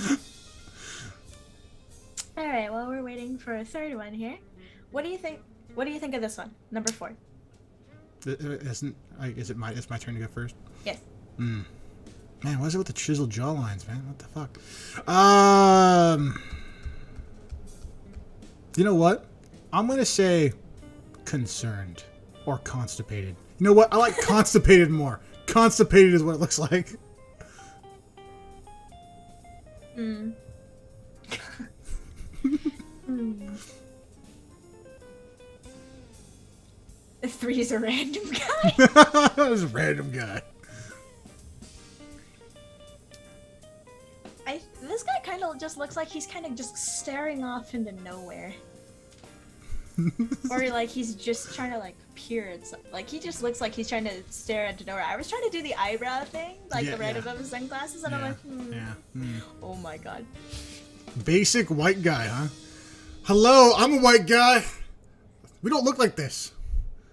Alright, while we're waiting for a third one here, what do you think of this one? Number 4. It's my turn to go first? Yes. Man, what is it with the chiseled jawlines, man? What the fuck? You know what? I'm gonna say concerned or constipated. You know what? I like constipated more. Constipated is what it looks like. The 3 is a random guy. That was a random guy. This guy kind of just looks like he's kind of just staring off into nowhere. Or like he's just trying to like peer at like he just looks like he's trying to stare into nowhere. I was trying to do the eyebrow thing, like the right above his sunglasses, and I'm like, oh my god. Basic white guy, huh? Hello, I'm a white guy. We don't look like this.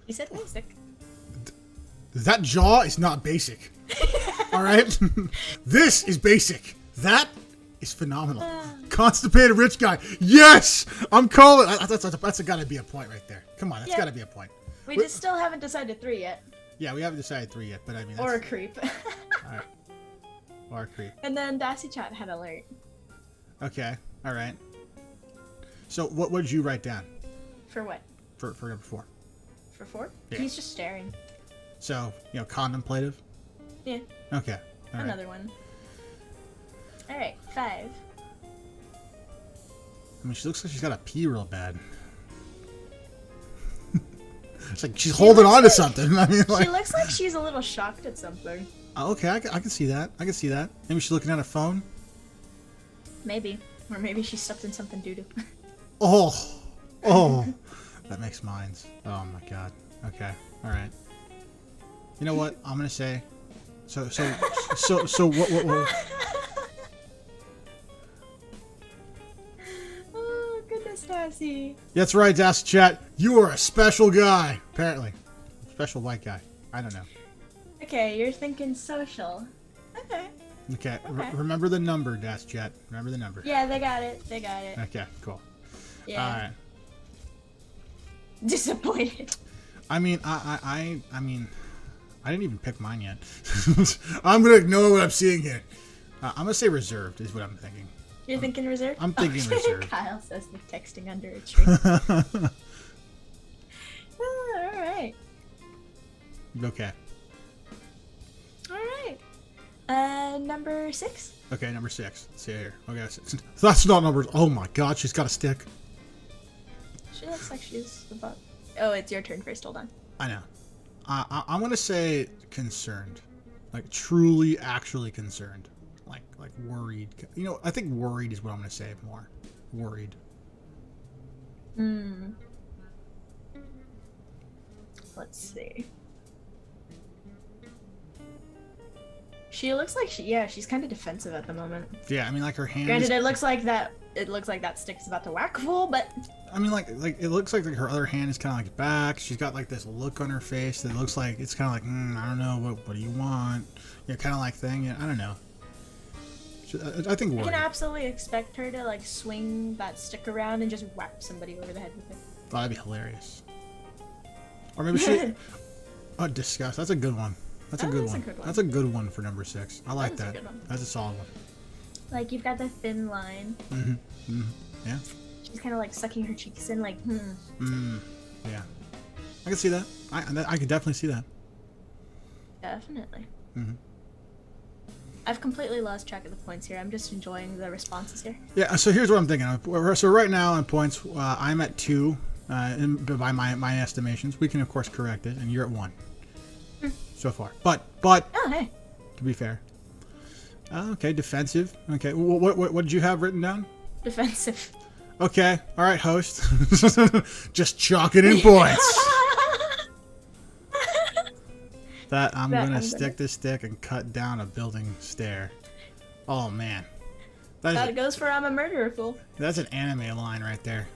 He said basic. That jaw is not basic. All right? This is basic. That is phenomenal. Constipated rich guy. Yes! I'm calling. That's got to be a point right there. Come on, that's got to be a point. We just still haven't decided 3 yet. Yeah, we haven't decided 3 yet, but I mean... That's... Or a creep. Alright. Or a creep. And then Dassy Chat had alert. Okay, alright. So, what did you write down? For what? For number 4. For 4? Yeah. He's just staring. So, contemplative? Yeah. Okay. All right. Another one. Alright, 5. I mean, she looks like she's got to pee real bad. It's like she's holding on to something. I mean, like... She looks like she's a little shocked at something. Oh, okay, I can see that. I can see that. Maybe she's looking at a phone. Maybe. Or maybe she stepped in something doo-doo. Oh. That makes minds. Oh my god. Okay. All right. You know what? I'm gonna say. So what? Oh goodness, Dassy. That's right, Dassy Chat. You are a special guy. Apparently, special white guy. I don't know. Okay, you're thinking social. Okay. Okay. Remember the number, Dassy Chat. Remember the number. Yeah, they got it. They got it. Okay. Cool. Yeah. All right. Disappointed. I mean, I mean, I didn't even pick mine yet. I'm gonna ignore what I'm seeing here. I'm gonna say reserved is what I'm thinking. You're thinking reserved? I'm thinking reserved. Kyle says the texting under a tree. Oh, all right. Okay. All right. Number 6. Okay, number 6. Let's see here. Okay, that's not number. Oh my God, she's got a stick. She looks like she's about. Oh, it's your turn first. Hold on. I know. I'm gonna say concerned, like truly, actually concerned, like worried. You know, I think worried is what I'm gonna say more. Worried. Hmm. Let's see. She looks like she's kind of defensive at the moment. Yeah, I mean, like her hand. Granted, it looks like that stick is about to whack full, but. I mean, like it looks like her other hand is kind of like back. She's got like this look on her face that looks like it's kind of like, I don't know, what do you want? Kind of like thing. Yeah, I don't know. I think I can absolutely expect her to like swing that stick around and just whack somebody over the head with it. Oh, that'd be hilarious. Or maybe she. Oh, disgust. That's a good one. That's a good one. That's a good one for number 6. I like that. That's a solid one. Like you've got the thin line. Yeah. She's kind of like sucking her cheeks in, like Yeah. I can see that. I can definitely see that. Definitely. I've completely lost track of the points here. I'm just enjoying the responses here. Yeah. So here's what I'm thinking. So right now on points, I'm at 2. By my estimations, we can of course correct it, and you're at 1 so far. But oh hey, to be fair, okay, defensive. Okay, what did you have written down? Defensive. Okay, all right, host. Just chalk it in points. That I'm gonna stick this stick and cut down a building stair. Oh man, that goes for I'm a murderer fool. That's an anime line right there.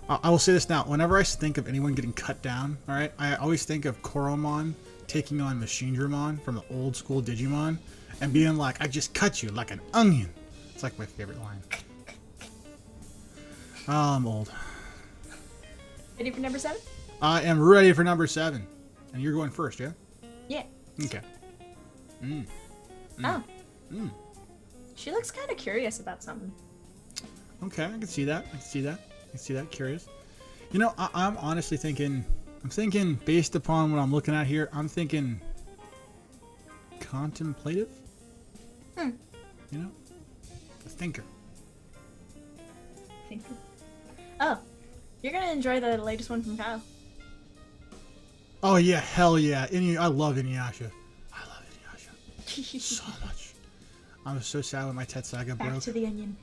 I will say this now. Whenever I think of anyone getting cut down, all right, I always think of Koromon taking on Machinedramon from the old school Digimon and being like, "I just cut you like an onion." It's like my favorite line. Oh, I'm old. Ready for number 7? I am ready for number 7, and you're going first, yeah? Yeah. Okay. Oh. She looks kind of curious about something. Okay, I can see that. I can see that. Curious. You know, I'm honestly thinking. I'm thinking based upon what I'm looking at here. I'm thinking contemplative. You know, a thinker. Oh, you're gonna enjoy the latest one from Kyle. Oh yeah, hell yeah! I love Inuyasha. I love Inuyasha so much. I was so sad when my Tetsuga broke. Back to the onion.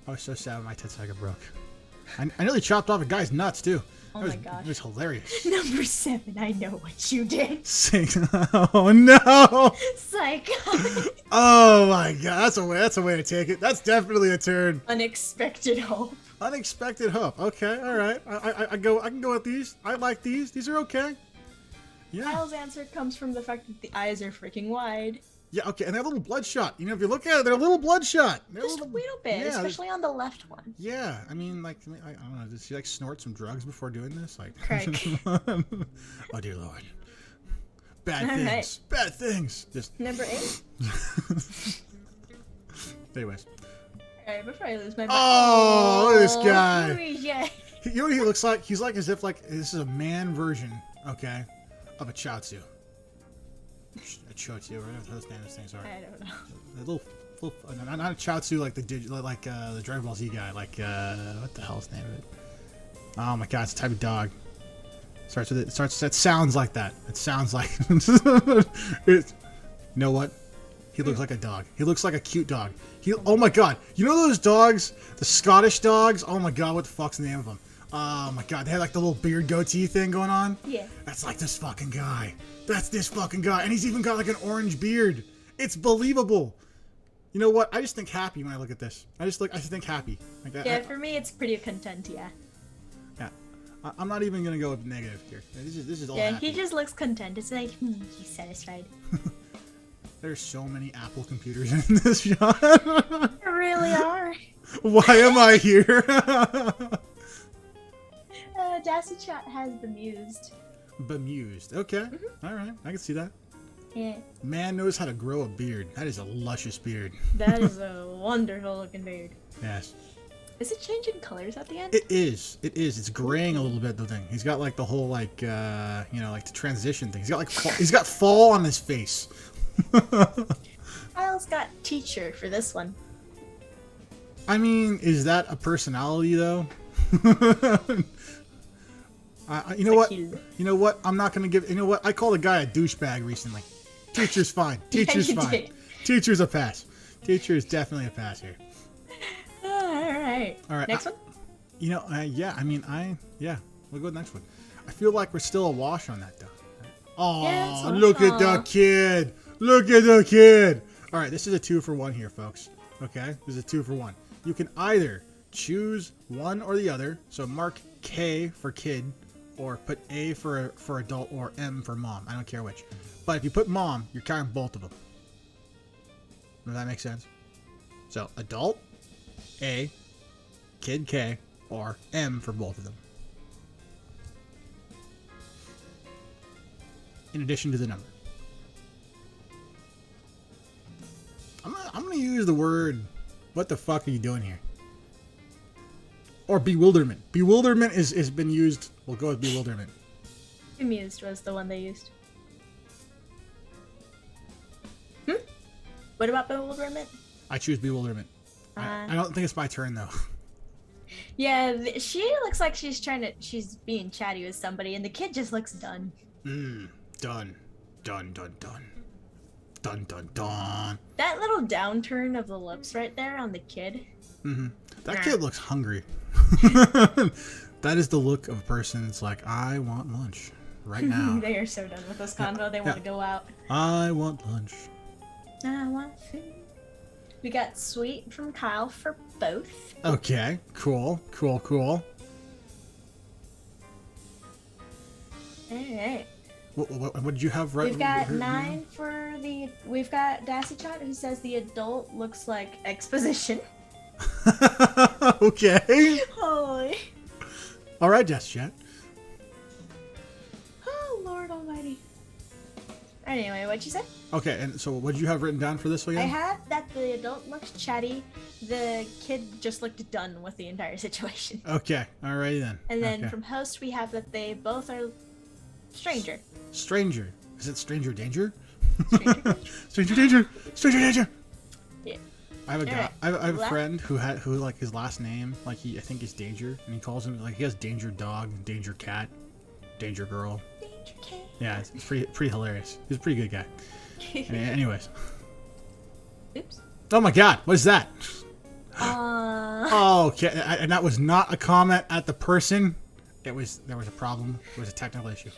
I was so sad when my Tetsuga broke. I nearly chopped off a guy's nuts too. Oh my gosh. It was hilarious. Number 7, I know what you did. Oh no! Psycho. Oh my god, that's a way to take it. That's definitely a turn. Unexpected hope. Unexpected hope. Okay, all right. I can go with these. I like these. These are okay. Yeah. Kyle's answer comes from the fact that the eyes are freaking wide. Yeah, okay, and they're a little bloodshot. You know, if you look at it, they're a little bloodshot. They're Just a little bit, yeah, especially on the left one. Yeah, I mean, like, I don't know. Did she like snort some drugs before doing this? Like, Craig. oh dear Lord, bad things, right. bad things. Just Number 8. anyways. All right, before I lose my mind. Oh, look at this guy. Yeah. You know what he looks like? He's like as if like this is a man version, okay, of a Chaozu. A Chaozu, whatever those names things are. I don't know. A little, not a Chaozu like the Dragon Ball Z guy. Like what the hell's the name of it? Oh my God, it's a type of dog. Starts with it. That sounds like that. It sounds like. You know what? He looks like a dog. He looks like a cute dog. Oh my God! You know those dogs, the Scottish dogs? Oh my God! What the fuck's the name of them? Oh my God! They had like the little beard goatee thing going on. Yeah. That's like this fucking guy. That's this fucking guy, and he's even got like an orange beard. It's believable. You know what? I just think happy when I look at this. I just think happy. Like, Yeah, for me, it's pretty content. Yeah. Yeah. I'm not even gonna go with negative here. This is all. Yeah, happy. he just looks content. It's like he's satisfied. There's so many Apple computers in this shot. There really are. Why am I here? Dassy Chat has bemused. Bemused. Okay. All right. I can see that. Yeah. Man knows how to grow a beard. That is a luscious beard. That is a wonderful looking beard. Yes. Is it changing colors at the end? It is. It is. It's graying a little bit. The thing. He's got like the whole like like the transition thing. He's got like he's got fall on his face. Kyle's got teacher for this one. I mean, is that a personality though? You know what? You know what? I'm not gonna give. You know what? I called a guy a douchebag recently. Teacher's fine. Teacher's you fine. did. Teacher's a pass. Teacher is definitely a pass here. All right. All right. Next one. You know, yeah. I mean, we'll go to the next one. I feel like we're still a wash on that though. Oh, Yeah, look at the kid. Look at the kid. All right, this is a 2-for-1 here, folks. Okay, this is a 2-for-1. You can either choose one or the other. So mark K for kid, or put A for adult, or M for mom. I don't care which. But if you put mom, you're carrying both of them. Does that make sense? So adult, A, kid K, or M for both of them. In addition to the number. I'm gonna use the word, what the fuck are you doing here? Or bewilderment. Bewilderment has been used. We'll go with bewilderment. Bemused was the one they used. What about bewilderment? I choose bewilderment. I don't think it's my turn though. Yeah, she looks like she's being chatty with somebody, and the kid just looks done. Done. Done, done, done. Dun, dun, dun. That little downturn of the lips right there on the kid. That kid looks hungry. That is the look of a person that's like, I want lunch right now. They are so done with this convo. They want to go out. I want lunch. I want food. We got sweet from Kyle for both. Okay, cool. All right. What did you have right? We've got 9 for the. We've got Dassy Chat who says the adult looks like exposition. Okay. Holy. All right, Dassy Chat. Oh Lord Almighty. Anyway, what'd you say? Okay, and so what did you have written down for this one? I had that the adult looked chatty, the kid just looked done with the entire situation. Okay, alrighty then. And then okay. from host we have that they both are stranger. Stranger. Is it stranger danger? Stranger danger? Stranger danger. Stranger danger. Yeah. I have a guy. Alright. I have a friend who like his last name I think is Danger, and he calls him like he has Danger Dog, Danger Cat, Danger Girl. Danger cat. Yeah, it's pretty hilarious. He's a pretty good guy. Anyways. Oops. Oh my God, what is that? Uh. Oh, okay, and that was not a comment at the person. There was a problem. It was a technical issue.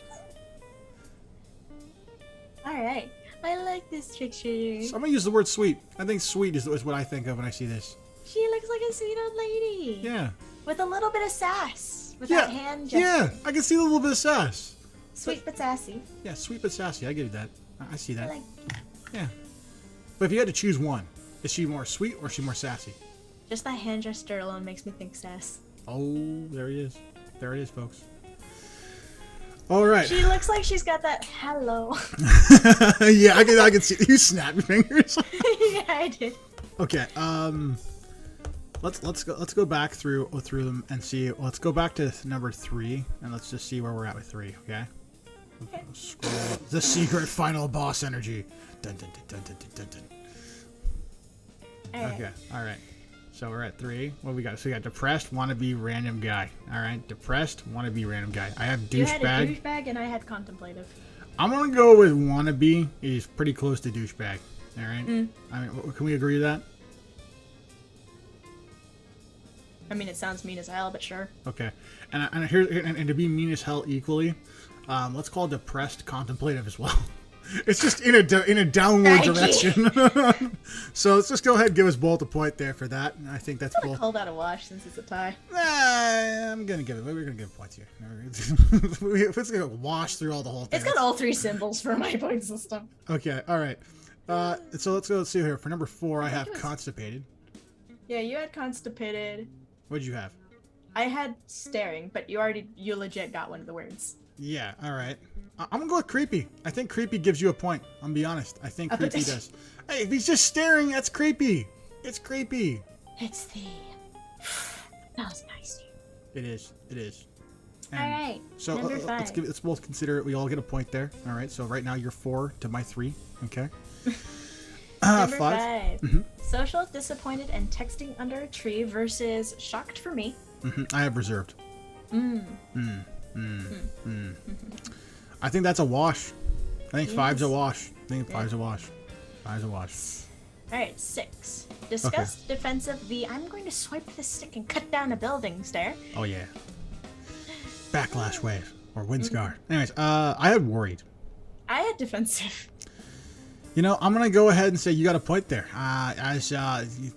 Alright. I like this picture. So I'm gonna use the word sweet. I think sweet is what I think of when I see this. She looks like a sweet old lady. Yeah. With a little bit of sass. With that hand gesture. Yeah, I can see a little bit of sass. Sweet but sassy. Yeah, sweet but sassy. I get that. I see that. I like Yeah. But if you had to choose one, is she more sweet or is she more sassy? Just that hand gesture alone makes me think sass. Oh, there he is. There it is, folks. All right. She looks like she's got that hello. Yeah, I can see you snap your fingers. Yeah, I did. Okay. Let's go back through them and see. Let's go back to number 3 and let's just see where we're at with 3. Okay. Okay. Scroll. The secret final boss energy. Dun, dun, dun, dun, dun, dun, dun. All right. Okay. All right. So we're at 3. What do we got? So we got depressed, wannabe, random guy. All right. Depressed, wannabe, random guy. I have douchebag. You had a douchebag and I had contemplative. I'm gonna go with wannabe. He's pretty close to douchebag. All right. I mean, can we agree to that? I mean, it sounds mean as hell, but sure. Okay. And to be mean as hell equally, let's call depressed contemplative as well. It's just in a downward direction. So let's just go ahead and give us both a point there for that. And I think that's both. Call that a wash since it's a tie. I'm gonna give it. We're gonna give points here. If it's gonna wash through all the whole thing. It's got all 3 symbols for my point system. Okay. All right. So let's see here. For number 4, I have constipated. Yeah, you had constipated. What did you have? I had staring, but you legit got one of the words. Yeah. All right. I'm gonna go with creepy. I think creepy gives you a point. I'm gonna be honest. I think creepy does. Hey, if he's just staring, that's creepy. It's creepy. It's the. That was nice. It is. It is. And all right. So number 5. let's both consider it. We all get a point there. All right. So right now you're 4 to my 3. Okay. Number 5. 5. Social, disappointed, and texting under a tree versus shocked for me. I have reserved. I think that's a wash. I think 5's a wash. I think 5's a wash. 5's a wash. All right, 6. Disgust, defensive, I'm going to swipe the stick and cut down a building stare. Oh yeah. Backlash wave or wind scar. Anyways, I had worried. I had defensive. You know, I'm gonna go ahead and say you got a point there.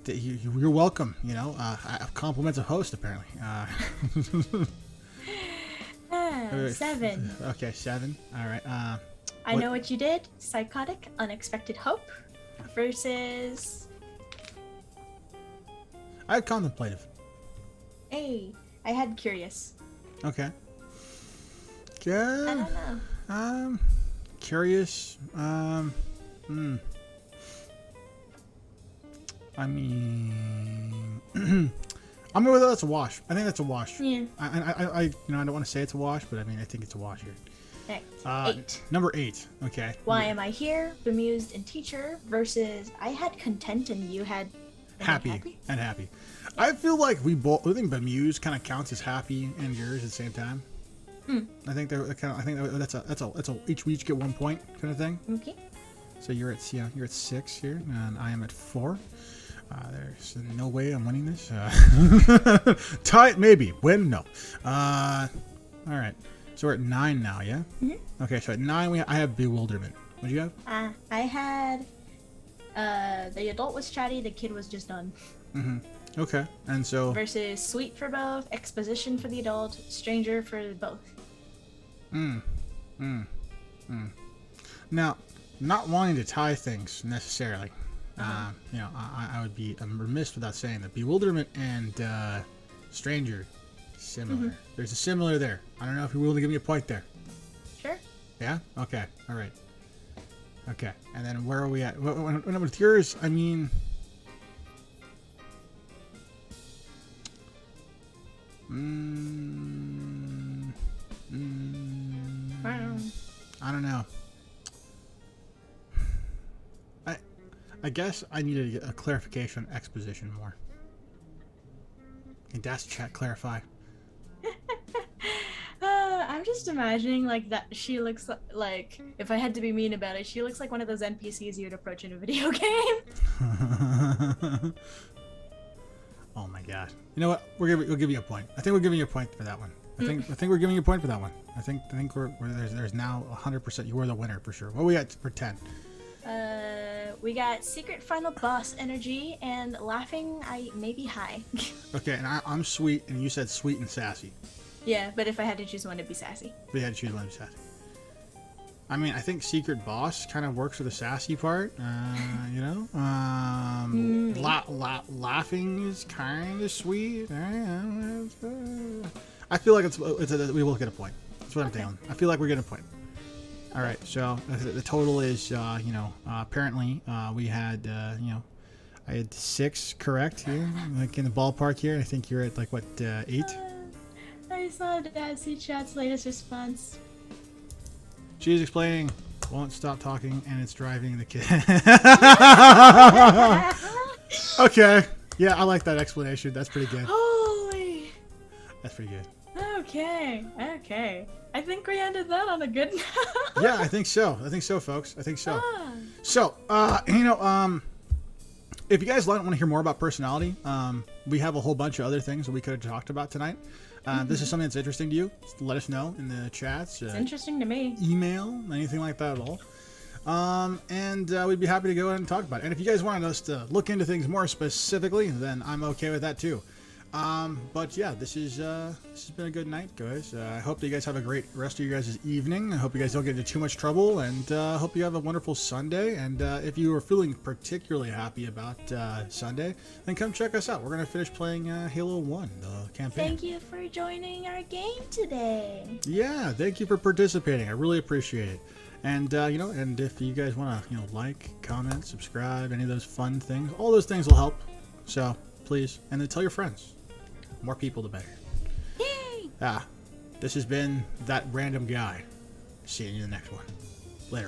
You're welcome. You know, compliments a host apparently. 7. Okay, 7. All right. I know what you did. Psychotic, unexpected hope versus. I had contemplative. Hey, I had curious. Okay. I don't know. Curious. I mean, I'm gonna go with that's a wash. I think that's a wash. Yeah. I don't want to say it's a wash, but I mean, I think it's a wash here. Right. 8. Number 8. Okay. Why am I here? Bemused and teacher versus I had content and you had happy. I feel like I think bemused kind of counts as happy and yours at the same time. I think that's a each we each get 1 point kind of thing. Okay. So you're at 6 here, and I am at 4. There's no way I'm winning this. Tie it maybe. Win no. All right. So we're at 9 now, yeah. Okay. So at 9 I have bewilderment. What do you have? I had the adult was chatty, the kid was just done. Okay. And so versus sweet for both, exposition for the adult, stranger for both. Now, not wanting to tie things necessarily. You know, I'm remiss without saying that bewilderment and stranger similar. There's a similar there. I don't know if you're willing to give me a point there. Sure. Yeah. Okay. All right. Okay. And then where are we at? With yours, I mean. I don't know. I guess I need to get a clarification on exposition more. Can Dash Chat clarify? I'm just imagining like that she looks like, if I had to be mean about it, she looks like one of those NPCs you'd approach in a video game. Oh my god. You know what? We'll give you a point. I think we're giving you a point for that one. I think we're giving you a point for that one. I think there's now 100%. You are the winner for sure. What we got for 10? We got secret final boss energy and laughing. I may be high. Okay, and I'm sweet, and you said sweet and sassy. Yeah, but if I had to choose one, it'd be sassy. We had to choose one to be sassy. I mean, I think Secret Boss kind of works for the sassy part, you know? Laughing is kind of sweet. I feel like we will get a point. That's what I'm feeling. I feel like we're getting a point. All right, so the total is, apparently we had, I had 6 correct here, like in the ballpark here. I think you're at like, what, 8? I saw Dassy Chat's latest response. She's explaining, won't stop talking, and it's driving the kid. Okay. Yeah, I like that explanation. That's pretty good. Holy. That's pretty good. Okay. I think we ended that on a good note. Yeah, I think so, folks. I think so. Ah. So, if you guys want to hear more about personality, we have a whole bunch of other things that we could have talked about tonight. This is something that's interesting to you, let us know in the chats. It's interesting to me. Email, anything like that at all. And we'd be happy to go ahead and talk about it. And if you guys wanted us to look into things more specifically, then I'm okay with that too. But yeah, this has been a good night, guys. I hope that you guys have a great rest of your guys' evening. I hope you guys don't get into too much trouble, and hope you have a wonderful Sunday. And if you are feeling particularly happy about Sunday, then come check us out. We're going to finish playing Halo 1, the campaign. Thank you for joining our game today. Yeah, thank you for participating. I really appreciate it. And, and if you guys want to, like, comment, subscribe, any of those fun things, all those things will help. So, please. And then tell your friends. More people, the better. Yay! This has been That Random Guy. See you in the next one. Later.